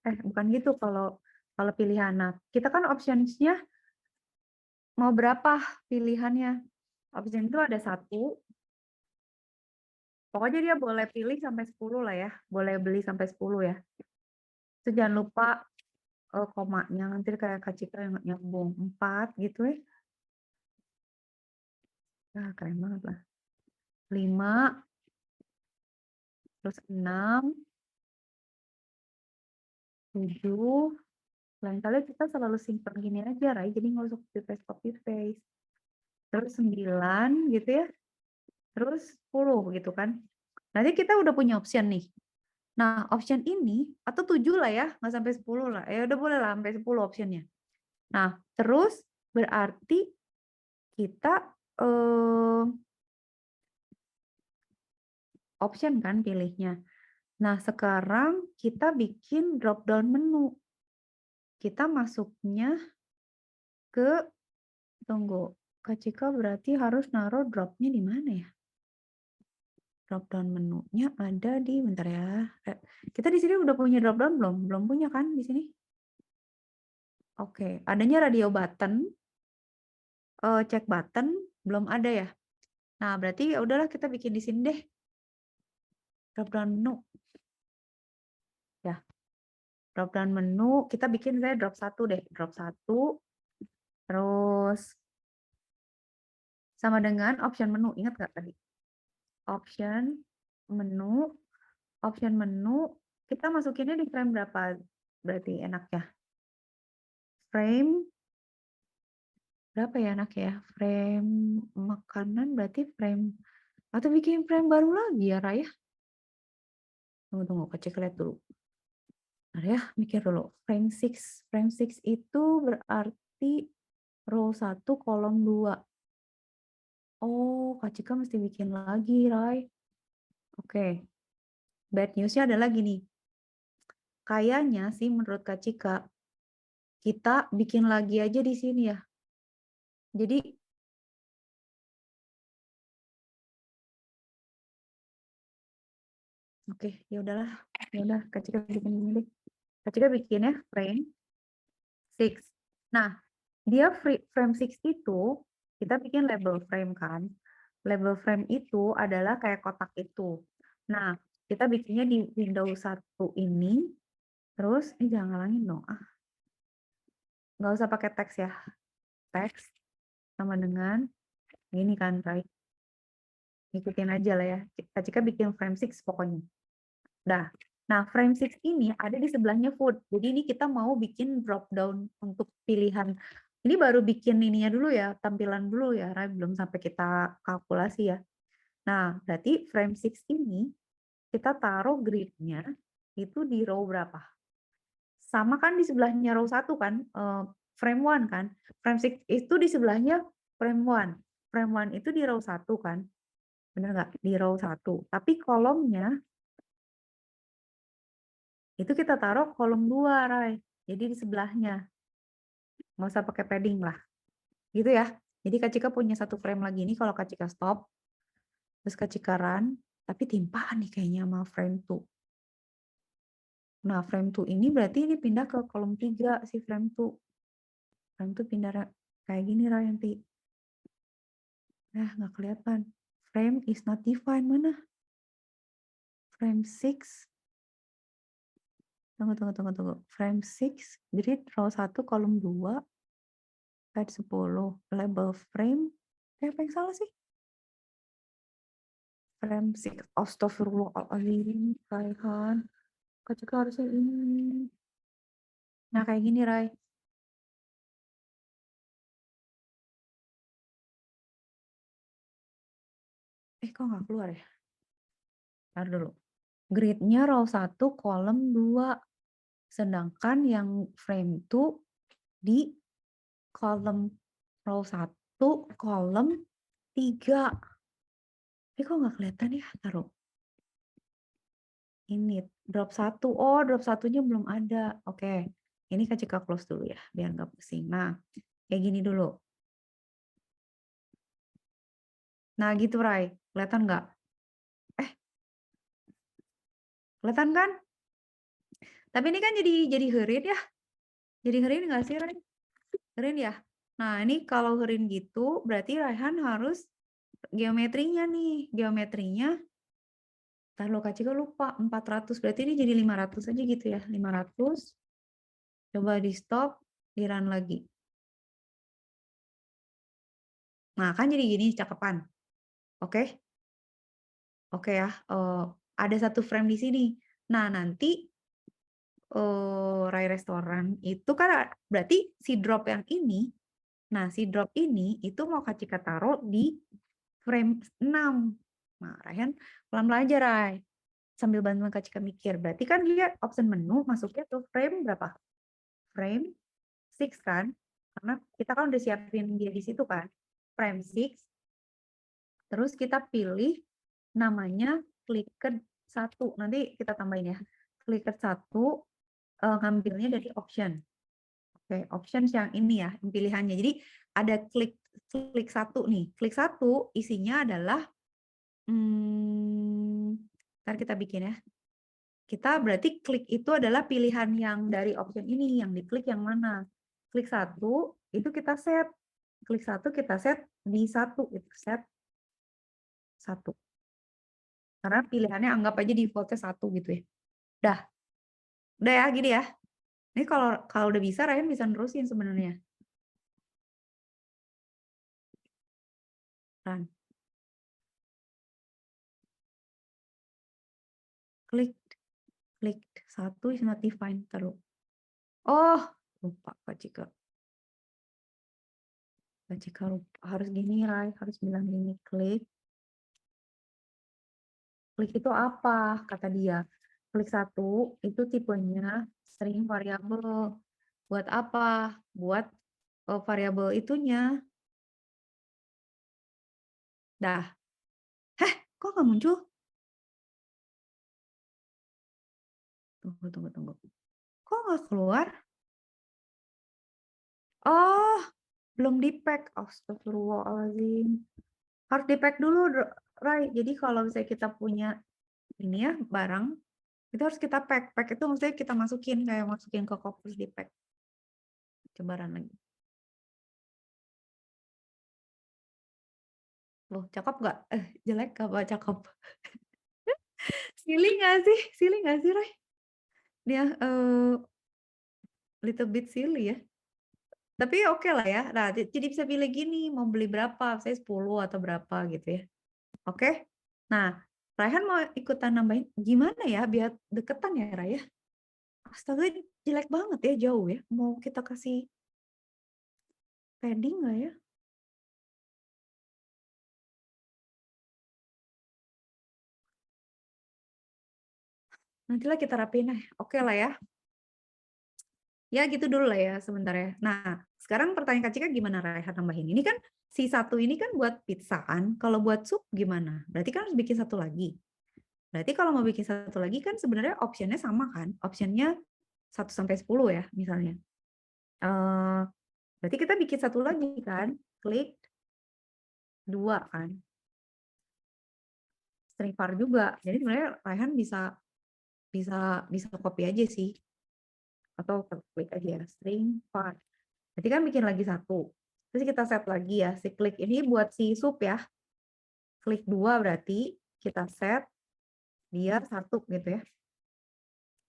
Bukan gitu kalau pilihan. Nah, kita kan options-nya mau berapa pilihannya? Option itu ada 1. Pokoknya dia boleh pilih sampai 10 lah ya. Boleh beli sampai 10 ya. Itu jangan lupa komanya. Nanti kayak Kak Cika yang nyambung 4 gitu ya. Nah, keren banget lah. 5, terus 6, 7. Lain kali kita selalu simpen gini aja, Rai. Jadi nggak usah copy-paste. Terus 9 gitu ya. Terus 10 gitu kan. Nanti kita udah punya option nih. Nah, option ini, atau 7 lah ya, nggak sampai 10 lah. Udah boleh lah sampai 10 optionnya. Nah, terus berarti kita option kan pilihnya. Nah, sekarang kita bikin drop down menu. Kita masuknya ke, tunggu, Kak Cika berarti harus naruh drop-nya di mana ya? Drop down menunya ada di, bentar ya. Kita di sini udah punya drop down belum? Belum punya kan di sini? Oke, adanya radio button, check button, belum ada ya. Nah, berarti ya udahlah kita bikin di sini deh. Drop down menu. Ya. Drop down menu, kita bikin saya drop 1 deh. Drop 1. Terus sama dengan option menu, ingat nggak tadi? option, menu, kita masukinnya di frame berapa berarti enaknya? Frame berapa ya enak ya? Frame makanan berarti frame atau bikin frame baru lagi ya, Raya? Tunggu, cek lihat dulu. Bentar ya, mikir dulu. Frame 6. Frame 6 itu berarti row 1, kolom 2. Oh, Kak Cika mesti bikin lagi, Rai. Oke. Bad news-nya ada lagi nih. Kayaknya sih menurut Kak Cika, kita bikin lagi aja di sini ya. Jadi, oke, ya udahlah. Ya udah, Kak Cika bikin ini deh. Kak Cika bikin ya, frame 6. Nah, dia frame 6 itu, kita bikin label frame kan. Label frame itu adalah kayak kotak itu. Nah, kita bikinnya di Windows 1 ini. Terus, jangan ngalangin dong. Nggak usah pakai teks ya. Teks sama dengan ini kan, right? Ikutin aja lah ya. Kak Cika bikin frame 6 pokoknya. Nah, frame 6 ini ada di sebelahnya food. Jadi ini kita mau bikin drop down untuk pilihan. Ini baru bikin ininya dulu ya, tampilan dulu ya, Rai. Belum sampai kita kalkulasi ya. Nah, berarti frame 6 ini kita taruh grid-nya itu di row berapa? Sama kan di sebelahnya row 1 kan, frame 1 kan. Frame 6 itu di sebelahnya frame 1. Frame 1 itu di row 1 kan. Bener nggak? Di row 1. Tapi kolomnya itu kita taruh kolom 2, Rai. Jadi di sebelahnya. Nggak usah pakai padding lah. Gitu ya. Jadi Kak Cika punya satu frame lagi nih kalau Kak Cika stop. Terus Kak Cika run. Tapi timpaan nih kayaknya sama frame 2. Nah, frame 2 ini berarti ini pindah ke kolom 3 si frame 2. Frame 2 pindah kayak gini, Rai, nanti. Nah, nggak kelihatan. Frame is not defined. Mana? Frame 6. Tunggu. Frame 6, grid row 1, kolom 2, pad 10, label frame. Apa yang salah sih? Frame 6, astagfirullahaladzim, Raihan. Kak Cika harusnya ini. Nah, kayak gini, Rai. Kok nggak keluar ya? Ntar dulu. Grid-nya row 1, kolom 2. Sedangkan yang frame 2 di kolom row 1, kolom 3. Kok nggak kelihatan ya? Taruh. Ini drop 1. Oh, drop satunya belum ada. Oke. Ini Kak Cika close dulu ya, biar nggak pusing. Nah, kayak gini dulu. Nah, gitu, Rai. Kelihatan nggak? Kelihatan kan? Tapi ini kan jadi herin ya. Jadi herin nggak sih, Rai? Herin ya? Nah, ini kalau herin gitu, berarti Raihan harus geometrinya nih. Geometrinya, taruh Kak Cika lupa, 400. Berarti ini jadi 500 aja gitu ya. 500. Coba di stop, di run lagi. Nah, kan jadi gini, cakepan. Oke? Oke ya. Ada satu frame di sini. Nah, nanti Rai Restoran itu kan berarti si drop yang ini, nah si drop ini itu mau Kak Cika taruh di frame 6. Nah, Raihan pelan-pelan aja, Rai. Sambil bantu Kak Cika mikir. Berarti kan dia option menu masuknya ke frame berapa? Frame 6 kan? Karena kita kan udah siapin dia di situ kan. Frame 6. Terus kita pilih namanya clicker 1. Nanti kita tambahin ya. Clicker 1 ngambilnya dari option. Oke, options yang ini ya, pilihannya. Jadi ada klik 1 nih. Klik 1 isinya adalah ntar kita bikin ya. Kita berarti klik itu adalah pilihan yang dari option ini, yang diklik yang mana. Klik 1 itu kita set. Klik 1 kita set di 1 itu set 1. Karena pilihannya anggap aja defaultnya 1 gitu ya. Udah ya, gini ya. Ini kalau udah bisa, Ryan bisa nerusin sebenarnya. Run. clicked 1 is not defined. Taruh. Oh, lupa Kak Cika. Kak Cika lupa. Harus gini, Rai. Harus bilang gini, click. Klik itu apa? Kata dia. Klik 1 itu tipenya string variabel. Buat apa? Buat variabel itunya. Dah. Kok nggak muncul? Tunggu. Kok nggak keluar? Oh, belum di-pack. Astagfirullahaladzim. Harus di-pack dulu, Rai. Jadi kalau misalnya kita punya ini ya, barang, itu harus kita pack. Pack itu maksudnya kita masukin, kayak masukin ke koper di-pack. Cobaran lagi. Loh, cakep nggak? Jelek apa cakep? Silly nggak sih? Silly nggak sih, Rai? Dia little bit silly ya. Tapi oke lah ya. Nah, jadi bisa pilih gini, mau beli berapa? Saya 10 atau berapa gitu ya. Oke? Nah, Raihan mau ikutan nambahin. Gimana ya biar deketan ya, Rai ya? Astaga, jelek banget ya, jauh ya. Mau kita kasih padding nggak ya? Nantilah kita rapiin. Oke lah ya. Ya gitu dulu lah ya sebentar ya. Nah, sekarang pertanyaan Kak Cika gimana Raihan nambahin? Ini kan si 1 ini kan buat pizza kan. Kalau buat sup gimana? Berarti kan harus bikin 1 lagi. Berarti kalau mau bikin 1 lagi kan sebenarnya optionnya sama kan? Optionnya 1 sampai 10 ya misalnya. Berarti kita bikin 1 lagi kan? Klik 2 kan? String var juga. Jadi sebenarnya Raihan bisa copy aja sih. Atau klik aja ya, string var. Berarti kan bikin lagi 1. Terus kita set lagi ya, si klik ini buat si sup ya. Klik 2 berarti kita set dia 1 gitu ya.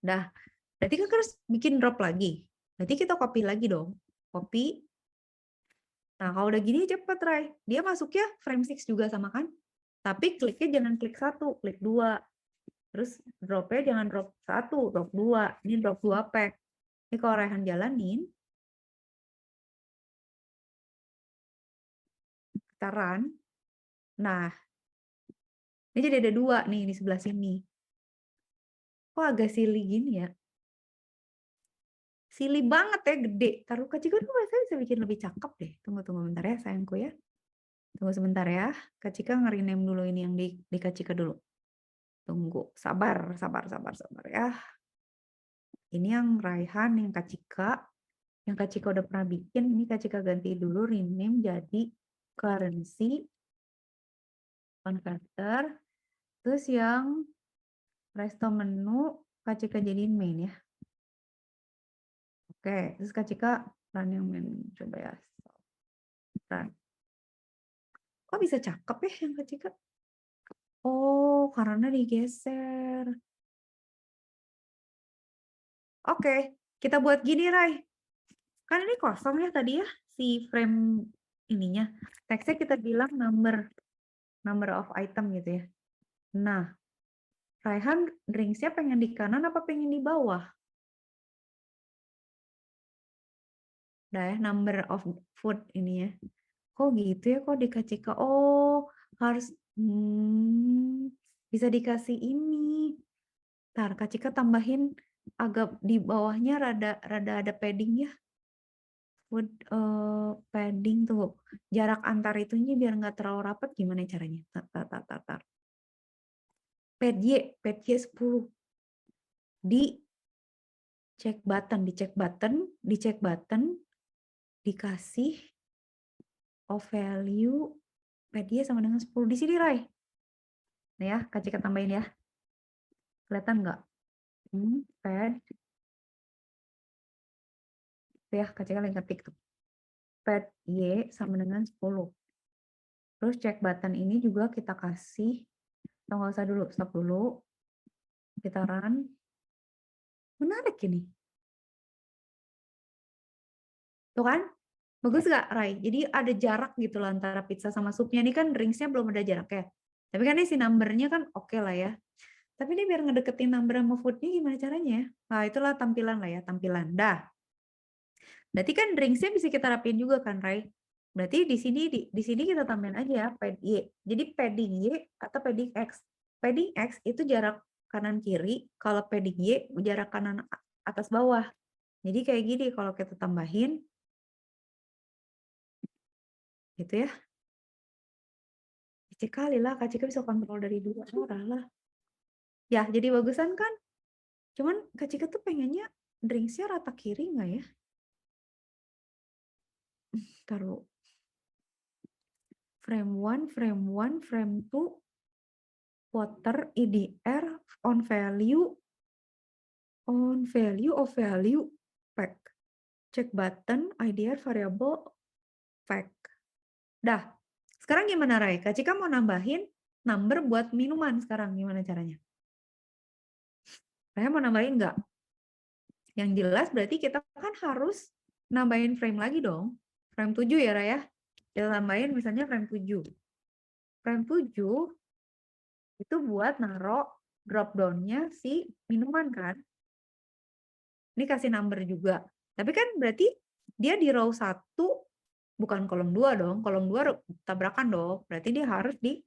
Dah, berarti kan harus bikin drop lagi. Berarti kita copy lagi dong. Copy. Nah, kalau udah gini cepet, Rai. Dia masuknya frame 6 juga sama kan? Tapi kliknya jangan klik 1, klik 2. Terus dropnya jangan drop 1, drop 2. Ini drop 2 pack. Ini kalau Raihan jalanin, kita run. Nah, ini jadi ada 2 nih di sebelah sini. Kok agak silly gini ya? Silly banget ya, gede. Taruh Kak Cika tuh saya bisa bikin lebih cakep deh. Tunggu bentar ya sayangku ya. Tunggu sebentar ya. Kak Cika nge-rename dulu ini yang di Kak Cika dulu. Tunggu, sabar ya. Ini yang Raihan, yang Kak Cika. Yang Kak Cika udah pernah bikin. Ini Kak Cika ganti dulu, rename jadi currency converter. Terus yang resto menu Kak Cika jadiin main ya. Oke, terus Kak Cika run yang main. Coba ya. Run. Kok bisa cakep ya yang Kak Cika? Oh, karena digeser. Oke, kita buat gini, Rai. Kan ini kosong ya tadi ya, si frame ininya. Teksnya kita bilang number of item gitu ya. Nah, Raihan drinksnya pengen di kanan apa pengen di bawah? Nah ya, number of food ini ya. Kok gitu ya, kok dikasih ke, oh harus bisa dikasih ini. Ntar Kak Cika tambahin agak di bawahnya rada ada padding ya. Food padding tuh. Jarak antar itunya biar nggak terlalu rapat gimana caranya? Tar. Pad Y 10. Di check button, dikasih of value pad Y sama dengan 10 di sini, Rai. Nah ya, Kak Cika tambahin ya. Kelihatan nggak? Pad. Ya, Kak Cika lagi ngetik tuh. Pad Y sama dengan 10. Terus check button ini juga kita kasih, nggak usah dulu, stop dulu. Kita run. Menarik ini. Tuh kan? Bagus nggak, Rai? Jadi ada jarak gitu lah antara pizza sama supnya. Ini kan drinksnya belum ada jarak ya. Tapi kan ini si numbernya kan oke lah ya. Tapi dia biar ngedeketin number sama food-nya gimana caranya ya? Nah, itulah tampilan lah ya, tampilan. Dah. Berarti kan drinks-nya bisa kita rapiin juga kan, Ray? Berarti di sini kita tambahin aja ya pad Y. Jadi padding Y atau padding X. Padding X itu jarak kanan kiri, kalau padding Y jarak kanan atas bawah. Jadi kayak gini kalau kita tambahin gitu ya. Cek kali lah, Kak Cika bisa kontrol dari 2 arah lah. Ya, jadi bagusan kan? Cuman Kak Cika tuh pengennya drinks-nya rata kiri nggak ya? Taruh frame 1, frame 1, frame 2, water, EDR, on value of value, pack. Check button, IDR, variable, pack. Dah. Sekarang gimana, Ray? Kak Cika mau nambahin number buat minuman sekarang. Gimana caranya? Saya mau nambahin nggak? Yang jelas berarti kita kan harus nambahin frame lagi dong. Frame 7 ya, Ray ya? Kita tambahin misalnya frame 7. Frame 7 itu buat naruh drop down-nya si minuman kan. Ini kasih number juga. Tapi kan berarti dia di row 1 bukan kolom 2 dong. Kolom 2 tabrakan dong. Berarti dia harus di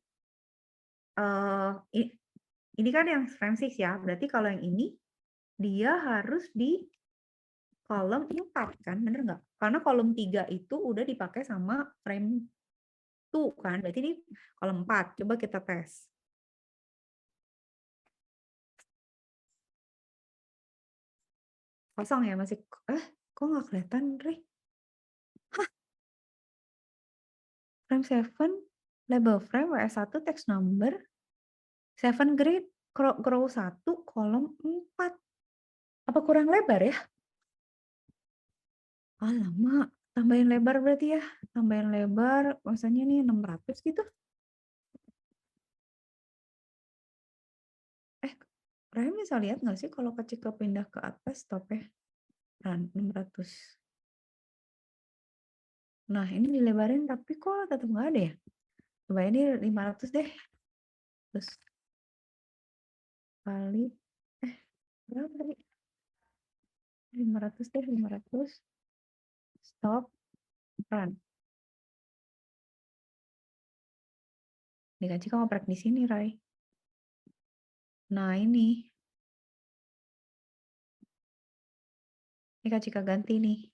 ini kan yang frame 6 ya. Berarti kalau yang ini dia harus di kolom 4 kan, bener nggak? Karena kolom 3 itu udah dipakai sama frame 2 kan. Berarti ini kolom 4. Coba kita tes. Kosong ya masih, kok nggak kelihatan, Ray? Hah? Frame 7, label frame, WS1, text number, 7 grid, row 1, kolom 4. Apa kurang lebar ya? Lama. Tambahin lebar berarti ya. Tambahin lebar, maksudnya nih 600 gitu. Raya bisa lihat nggak sih kalau Kak Cika pindah ke atas stopnya? 600. Nah, ini dilebarin tapi kok tetap nggak ada ya? Coba ini 500 deh. Terus kali, berapa tadi? 500 deh, 500. Stop, run. Nih Kak Cika ngoprek di sini, Ray. Nah, ini. Ini Kak Cika ganti nih.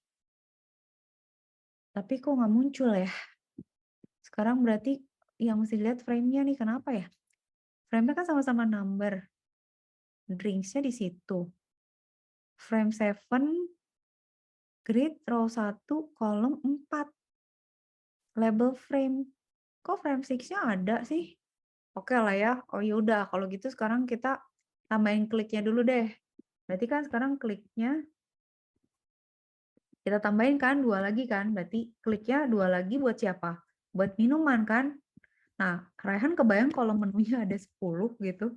Tapi kok nggak muncul ya? Sekarang berarti yang mesti dilihat frame-nya nih, kenapa ya? Frame-nya kan sama-sama number. Drinks-nya di situ. Frame 7, grid, row 1, kolom 4. Label frame. Kok frame 6-nya ada sih? Oke lah ya. Oh yaudah, kalau gitu sekarang kita tambahin kliknya dulu deh. Berarti kan sekarang kliknya kita tambahin kan 2 lagi kan. Berarti kliknya 2 lagi buat siapa? Buat minuman kan. Nah, Raihan kebayang kalau menunya ada 10 gitu.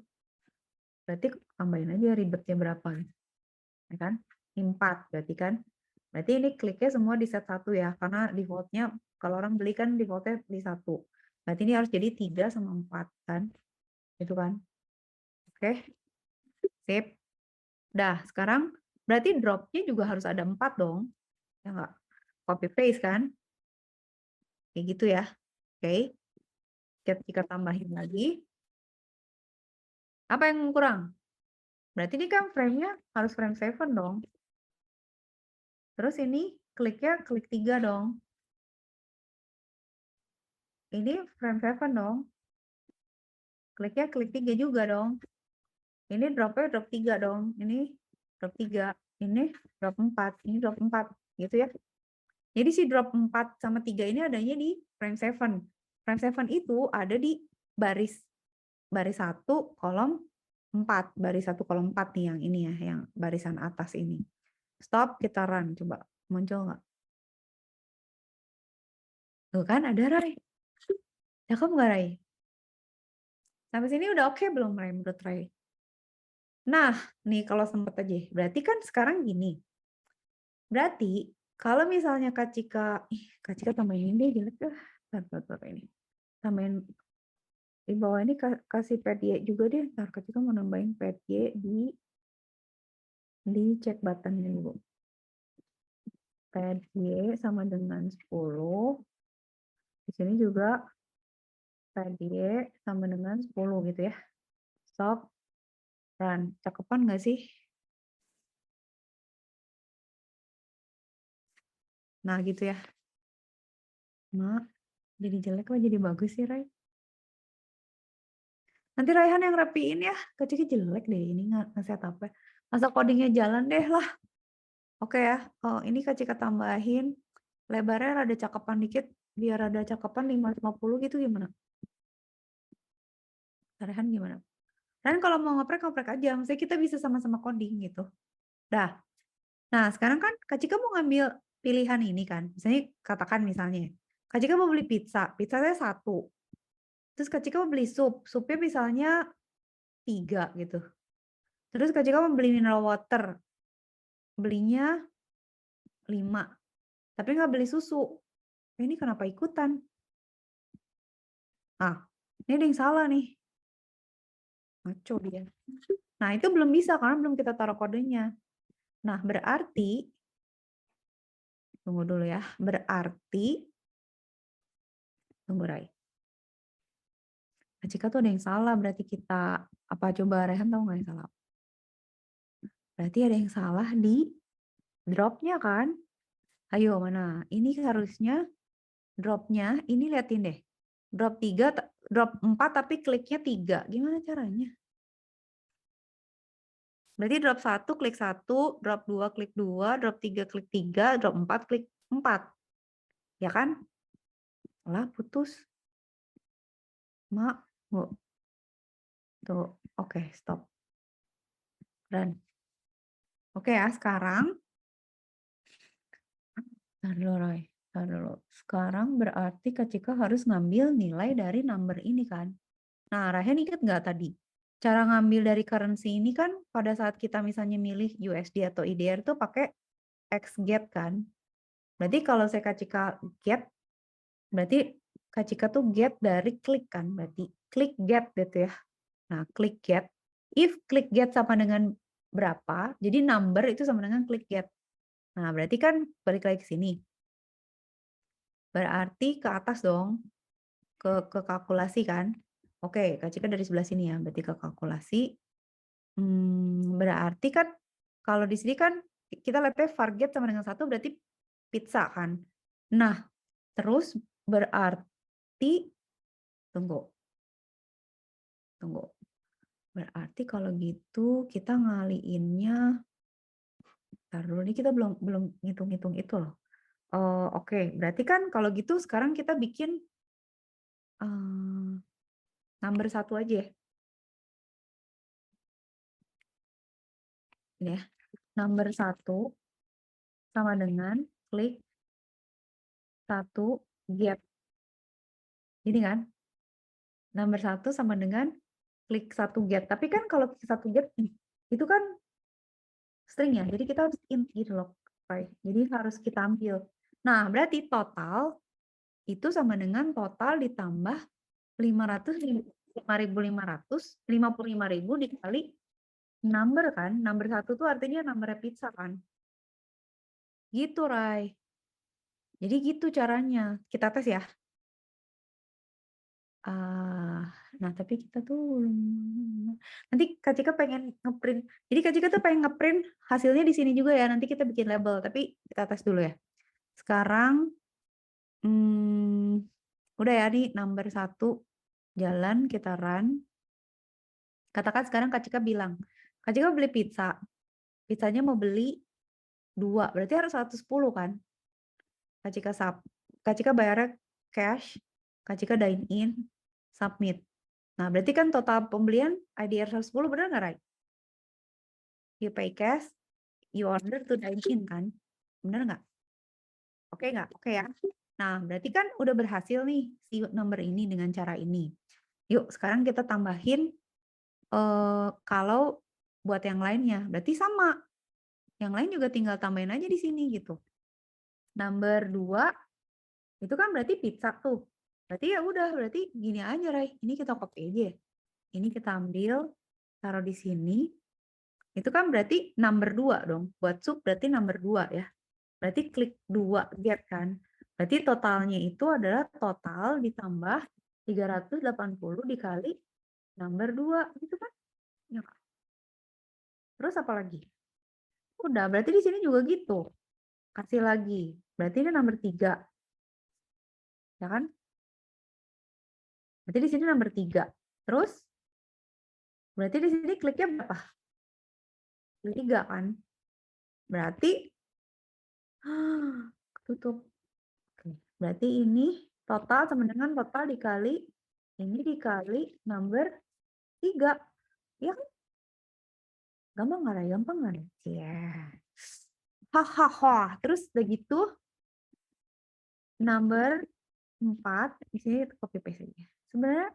Berarti tambahin aja ribetnya berapa. Ya kan? 4 berarti kan. Berarti ini kliknya semua di set 1 ya. Karena defaultnya kalau orang beli kan defaultnya di 1. Berarti ini harus jadi 3 sama 4 kan. Itu kan. Oke. Sip. Dah, sekarang berarti drop-nya juga harus ada 4 dong. Ya enggak? Copy paste kan? Kayak gitu ya. Oke. Kita tambahin lagi. Apa yang kurang? Berarti ini kan frame-nya harus frame 7 dong. Terus ini kliknya klik 3 dong. Ini frame 7 dong. Kliknya klik 3 juga dong. Ini drop-nya drop 3 dong. Ini drop 3. Ini drop 4. Ini drop 4. Gitu ya. Jadi si drop 4 sama 3 ini adanya di frame 7. Frame 7 itu ada di baris 1 kolom 4. Baris 1 kolom 4 nih yang ini ya. Yang barisan atas ini. Stop, kita run. Coba muncul nggak? Tuh kan ada Ray. Cakep nggak Ray? Sampai sini udah oke belum Ray menurut Ray? Nah, nih kalau sempat aja. Berarti kan sekarang gini. Berarti kalau misalnya Kak Cika tambahin ini deh jelek. Ini. Tambahin Di bawah ini kasih PDY juga deh. Ntar ketika mau nambahin PDY di check button dulu. PDY sama dengan 10. Di sini juga PDY sama dengan 10 gitu ya. Stop. Run. Cakepan nggak sih? Nah gitu ya. Mak, jadi jelek apa jadi bagus sih, Ray? Nanti Raihan yang rapiin ya. Kecil jelek deh ini nge-set apa. Masa codingnya jalan deh lah. Oke ya. Oh, ini Kak tambahin. Lebarnya rada cakepan dikit. Biar rada cakepan 550 gitu gimana? Raihan gimana? Raihan kalau mau ngoprek aja. Maksudnya kita bisa sama-sama coding gitu. Dah. Nah, sekarang kan Kak Cika mau ngambil pilihan ini kan. Misalnya katakan misalnya. Kak Cika mau beli pizza. Pizzanya 1. Terus Kak Cika mau beli sup. Supnya misalnya 3 gitu. Terus Kak Cika mau beli mineral water. Belinya 5. Tapi nggak beli susu. Ini kenapa ikutan? Ah, ini ada yang salah nih. Ngaco dia. Nah, itu belum bisa karena belum kita taruh kodenya. Nah, berarti, tunggu dulu ya. Berarti, tunggu Rai. Jika tuh ada yang salah, berarti kita, apa coba Rehan tahu nggak yang salah? Berarti ada yang salah di dropnya kan? Ayo mana? Ini harusnya dropnya, ini liatin deh. Drop 3, drop 4 tapi kliknya 3. Gimana caranya? Berarti drop 1 klik 1, drop 2 klik 2, drop 3 klik 3, drop 4 klik 4. Ya kan? Lah putus. Mak, tuh. Oke, stop. Run. Oke ya, sekarang Tar dulu, Roy. Tar dulu. Sekarang berarti Kak Cika harus ngambil nilai dari number ini kan. Nah, Rahen ingat nggak tadi? Cara ngambil dari currency ini kan pada saat kita misalnya milih USD atau IDR tuh pakai XGET kan. Berarti kalau saya Kak Cika get, berarti Kak Cika tuh get dari klik kan. Berarti klik get gitu ya. Nah, klik get. If klik get sama dengan berapa, jadi number itu sama dengan klik get. Nah, berarti kan balik lagi ke sini. Berarti ke atas dong, ke kalkulasi kan. Oke, Kak Cika dari sebelah sini ya, berarti ke kalkulasi. Berarti kan kalau di sini kan kita lihatnya target sama dengan 1 berarti pizza kan. Nah, terus berarti, tunggu. Berarti kalau gitu kita ngaliinnya, ntar dulu nih kita belum ngitung-ngitung itu loh. Oke, berarti kan kalau gitu sekarang kita bikin number 1 aja ya. Ini ya. Number 1 sama dengan klik 1 get. Ini kan? Number 1 sama dengan klik 1 get. Tapi kan kalau klik 1 get itu kan string ya. Jadi kita harus int gitu loh. Jadi harus kita ambil. Nah, berarti total itu sama dengan total ditambah 55.000 dikali number kan. Number 1 tuh artinya number pizza kan. Gitu, Rai. Jadi gitu caranya. Kita tes ya. Nah, tapi kita tuh nanti Kak Cika pengen ngeprint. Jadi Kak Cika tuh pengen ngeprint hasilnya di sini juga ya. Nanti kita bikin label, tapi kita tes dulu ya. Sekarang udah ya nih number 1 jalan, kita run. Katakan sekarang Kak Cika bilang, Kak Cika beli pizza. Pizzanya mau beli 2, berarti harus 110 kan? Kak Cika bayarnya cash, Kak Cika dine in, submit. Nah, berarti kan total pembelian IDR 110 benar nggak, Rai? You pay cash, you order to dine in kan? Benar nggak? Oke nggak? Oke ya. Nah, berarti kan udah berhasil nih si nomor ini dengan cara ini. Yuk, sekarang kita tambahin kalau buat yang lainnya. Berarti sama. Yang lain juga tinggal tambahin aja di sini gitu. Number 2, itu kan berarti pizza tuh. Berarti ya udah, berarti gini aja, Ray. Ini kita copy aja ya. Ini kita ambil, taruh di sini. Itu kan berarti number 2 dong. Buat sub berarti number 2 ya. Berarti klik 2 get kan. Berarti totalnya itu adalah total ditambah 380 dikali number 2 gitu kan. Ya kan? Terus apa lagi? Udah, berarti di sini juga gitu. Kasih lagi. Berarti ini number 3. Ya kan? Berarti di sini number 3. Terus berarti di sini kliknya berapa? 3 kan? Berarti tutup. Oke. Berarti ini total sama dengan total dikali ini dikali number 3. Ya kan? Gampang nggak? Ray? Gampang nggak? Iya. Hahaha. Terus udah gitu number 4 di sini copy paste aja. Sebenarnya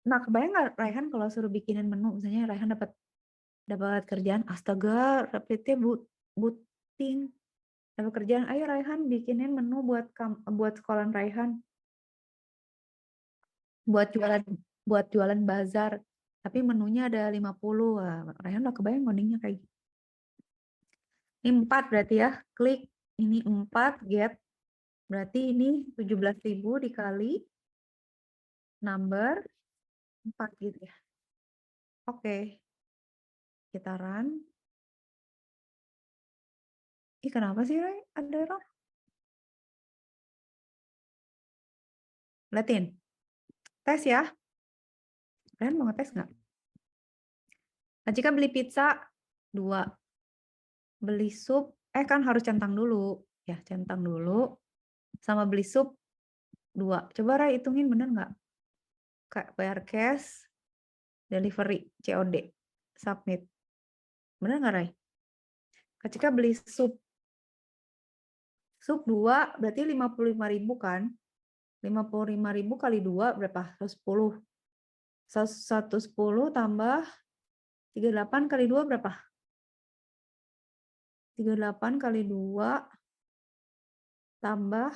nah kebayang nggak Raihan kalau suruh bikinin menu, misalnya Raihan dapat kerjaan, astaga, rapidnya buting, dapat kerjaan, ayo Raihan bikinin menu buat sekolahan Raihan, buat jualan bazar, tapi menunya ada 50. Wah, Raihan udah kebayang ngodingnya kayak gitu. Ini 4 berarti ya, klik ini 4 get, berarti ini 17.000 dikali number 4 gitu ya. Oke, kita run. Ih, kenapa sih, Ray? Ada error? Liatin. Tes ya. Kalian mau ngetes nggak? Nah, jika beli pizza 2, beli sup, kan harus centang dulu. Ya, centang dulu. Sama beli sup 2. Coba Ray hitungin bener nggak? Kayak bayar cash, delivery, COD, submit. Bener nggak, Ray? Ketika beli sup 2 berarti 55.000 kan? 55.000 kali 2 berapa? 110. 110 tambah 38 kali 2 berapa? 38 kali 2 tambah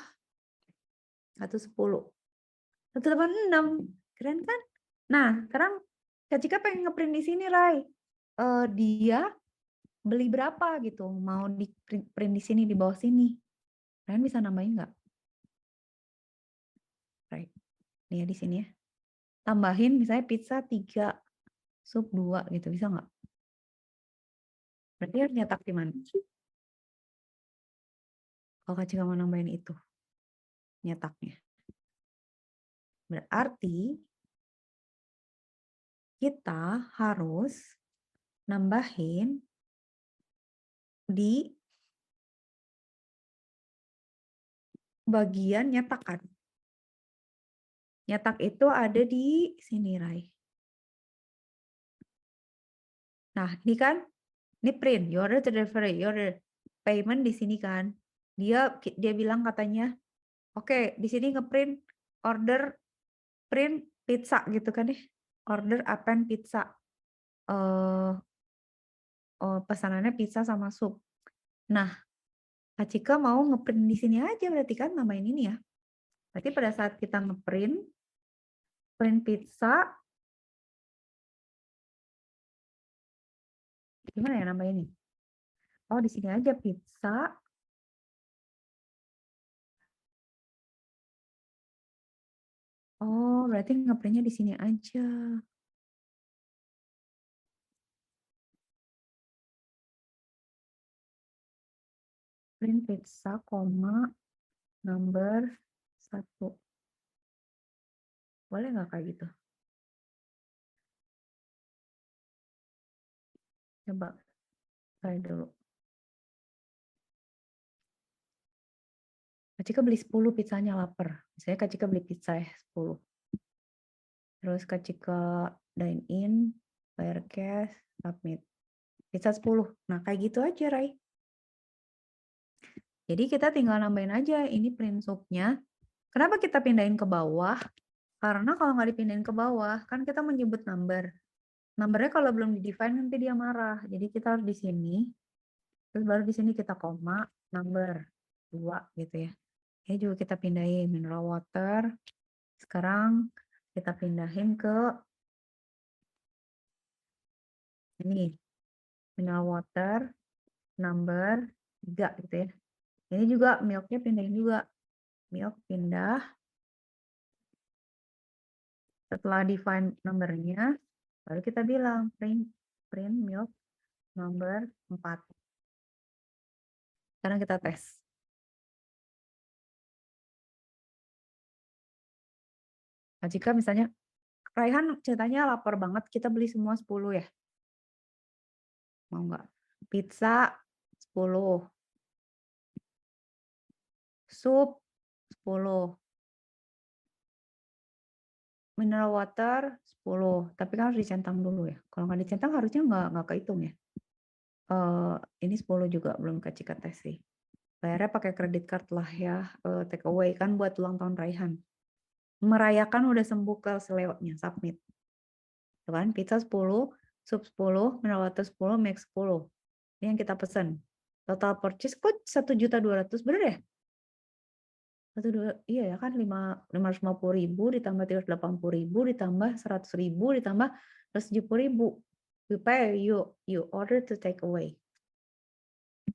110. 186. Keren kan? Nah, sekarang Kak Cika pengen ngeprint di sini, Ray. Dia beli berapa gitu? Mau di print di sini, di bawah sini. Kalian bisa nambahin nggak? Ray. Nih ya di sini ya. Tambahin misalnya pizza 3, sup 2 gitu. Bisa nggak? Berarti harus nyetak di mana? Kalau Kak Cika mau nambahin itu. Nyetaknya. Berarti kita harus nambahin di bagian nyetakan. Nyetak itu ada di sini, Ray. Nah, ini kan, ini print, your order to delivery, your payment di sini kan. Dia bilang katanya, oke, di sini ngeprint order print pizza gitu kan nih. Order append pizza. Pesanannya pizza sama sup. Nah, Kak Cika mau ngeprint di sini aja berarti kan nambahin ini ya. Berarti pada saat kita ngeprint print pizza, gimana ya nambahin ini? Oh, di sini aja pizza. Oh, berarti ngeprintnya di sini aja. Print pizza, number 1. Boleh nggak kayak gitu? Coba try dulu. Kak Cika beli 10 pizzanya lapar. Misalnya Kak Cika beli pizza ya 10. Terus Kak Cika dine in, bayar cash, submit. Pizza 10. Nah, kayak gitu aja, Ray. Jadi kita tinggal nambahin aja ini print subnya. Kenapa kita pindahin ke bawah? Karena kalau nggak dipindahin ke bawah, kan kita menyebut number. Numbernya kalau belum di-define nanti dia marah. Jadi kita harus di sini. Terus baru di sini kita koma, number 2 gitu ya. Ini juga kita pindahin mineral water. Sekarang kita pindahin ke ini mineral water number 3 gitu ya. Ini juga milknya pindahin juga. Milk pindah. Setelah define numbernya, baru kita bilang print milk number 4. Sekarang kita tes. Nah, jika misalnya Raihan ceritanya lapar banget, kita beli semua 10 ya. Mau nggak? Pizza 10. Sup 10. Mineral water 10. Tapi kan harus dicentang dulu ya. Kalau nggak dicentang harusnya nggak kehitung ya. Ini 10 juga belum Kak Cika tes sih. Bayarnya pakai kredit card lah ya. Take away kan buat ulang tahun Raihan. Merayakan udah sembuh ke seleotnya, submit. Tuh kan, pizza 10, sup 10, mineral water 10, milk 10. Ini yang kita pesan. Total purchase kok 1.200.000, bener ya? Iya ya kan 550.000 ditambah 380.000 ditambah 100.000 ditambah 170.000. You pay, you order to take away.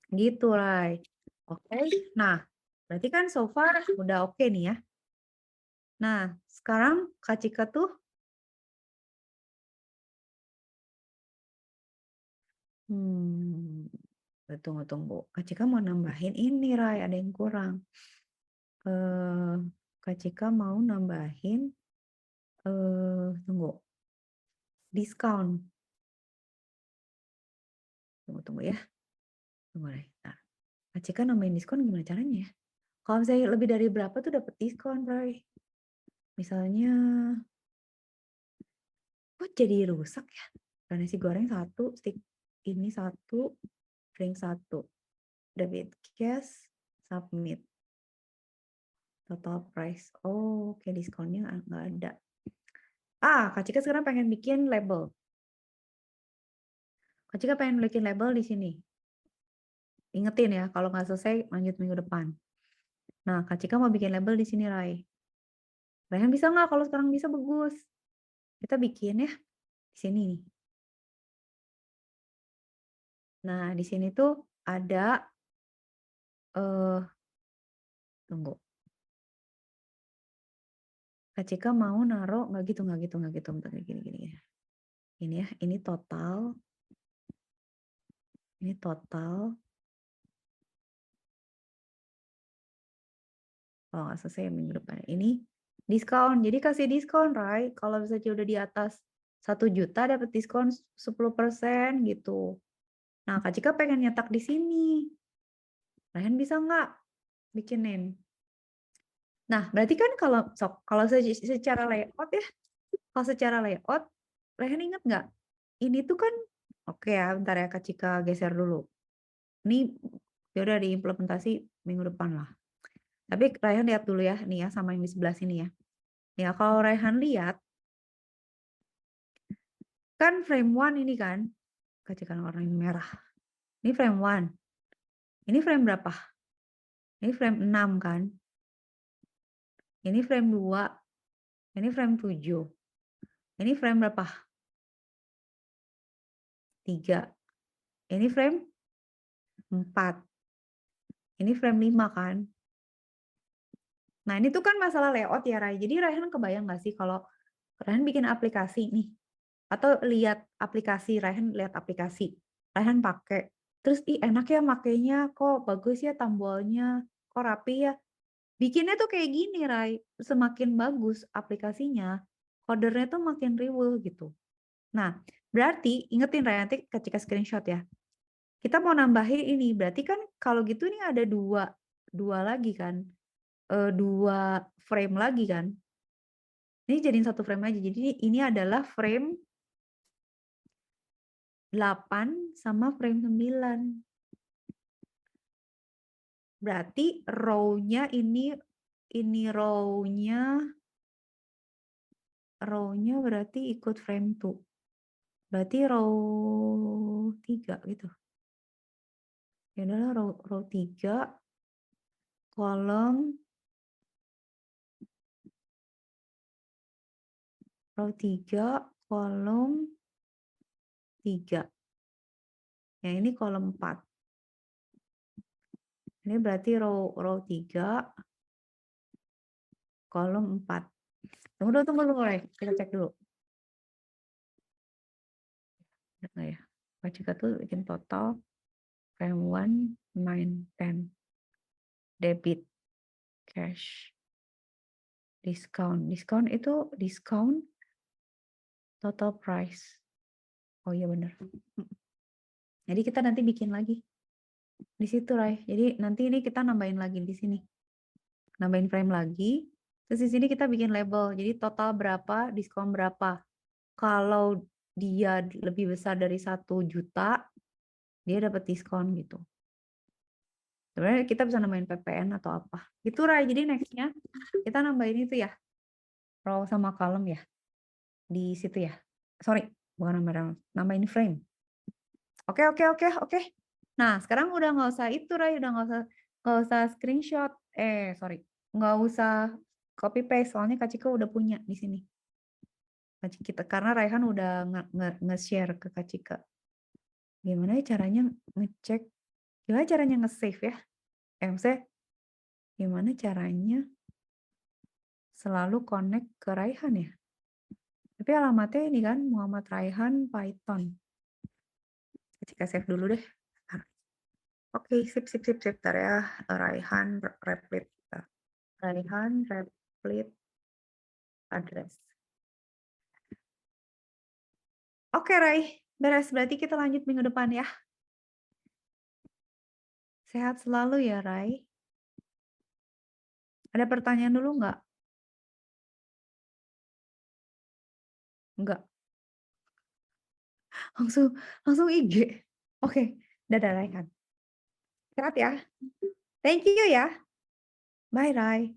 Gitu, Rai. Oke. Nah, berarti kan so far udah oke nih ya. Nah, sekarang Kak Cika tuh tunggu. Kak Cika mau nambahin ini, Rai, ada yang kurang. Kak Cika mau nambahin tunggu. Diskon. Tunggu ya. Tunggu, Rai. Nah, Kak Cika nambahin diskon gimana caranya ya? Kalau misalnya lebih dari berapa tuh dapat diskon, Rai? Misalnya, kok jadi rusak ya? Nasi goreng 1, stick ini 1, drink 1. Debit cash, submit. Total price. Oh, oke, diskonnya nggak ada. Kak Cika sekarang pengen bikin label. Kak Cika pengen bikin label di sini. Ingetin ya, kalau nggak selesai lanjut minggu depan. Nah, Kak Cika mau bikin label di sini, Rai. Raihan bisa nggak? Kalau sekarang bisa, bagus. Kita bikin ya di sini nih. Nah, di sini tuh ada tunggu. Kak Cika mau naruh nggak gitu. Bentar, gini. Ini ya, ini total. Ini total. Kalau nggak selesai minggu depan. Ini diskon. Jadi kasih diskon, Rai. Kalau misalnya udah di atas 1 juta dapat diskon 10% gitu. Nah, Kak Cika pengen nyetak di sini. Raihan bisa nggak bikinin? Nah, berarti kan kalau secara layout ya, kalau secara layout, Raihan ingat nggak? Ini tuh kan, oke ya, bentar ya Kak Cika geser dulu. Ini ya udah diimplementasi minggu depan lah. Tapi Raihan lihat dulu ya, nih ya sama yang di sebelah sini ya. Ya, kalau Raihan lihat, kan frame 1 ini kan, kacikan warna merah. Ini frame 1. Ini frame berapa? Ini frame 6 kan? Ini frame 2. Ini frame 7. Ini frame berapa? 3. Ini frame 4. Ini frame 5 kan? Nah, ini tuh kan masalah layout ya, Rai. Jadi Raihan kebayang nggak sih kalau Raihan bikin aplikasi nih, atau lihat aplikasi, Raihan lihat aplikasi, Raihan pakai, terus enak ya makainya, kok bagus ya tombolnya, kok rapi ya. Bikinnya tuh kayak gini, Rai. Semakin bagus aplikasinya, codernya tuh makin riweuh gitu. Nah, berarti ingetin Rai, nanti ketika screenshot ya. Kita mau nambahin ini, berarti kan kalau gitu nih ada dua lagi kan, 2 frame lagi kan. Ini jadiin 1 frame aja. Jadi ini adalah frame 8 sama frame 9. Berarti row-nya ini row-nya berarti ikut frame 2. Berarti row 3 gitu. Ya adalah row 3 kolom row 3, kolom 3. Yang ini kolom 4. Ini berarti row 3, kolom 4. Tunggu dulu, Ray. Kita cek dulu. Ada nggak ya? Kacika tuh bikin total frame 1, 9, 10. Debit, cash, discount. Discount itu discount total price. Oh iya benar. Jadi kita nanti bikin lagi di situ, Ray. Jadi nanti ini kita nambahin lagi di sini. Nambahin frame lagi. Terus di sini kita bikin label. Jadi total berapa, diskon berapa. Kalau dia lebih besar dari 1 juta, dia dapat diskon gitu. Sebenarnya kita bisa nambahin PPN atau apa. Gitu, Ray. Jadi next-nya kita nambahin itu ya. Row sama column ya. Di situ ya. Sorry, bukan nambahin frame. Oke. Nah, sekarang udah nggak usah itu, Ray. Udah nggak usah screenshot. Sorry. Nggak usah copy paste. Soalnya Kak Cika udah punya di sini. Kita karena Raihan udah nge-share ke Kak Cika. Gimana caranya ngecek? Gimana caranya nge-save ya? Maksudnya gimana caranya selalu connect ke Raihan ya? Tapi alamatnya ini kan Muhammad Raihan Python. Kita save dulu deh. Oke, sip. Bentar ya. Raihan Replit. Raihan Replit address. Oke, Rai. Beres. Berarti kita lanjut minggu depan ya. Sehat selalu ya, Rai. Ada pertanyaan dulu nggak? Enggak. Langsung IG. Oke, dadah Raihan. Sehat ya. Thank you ya. Bye, Rai.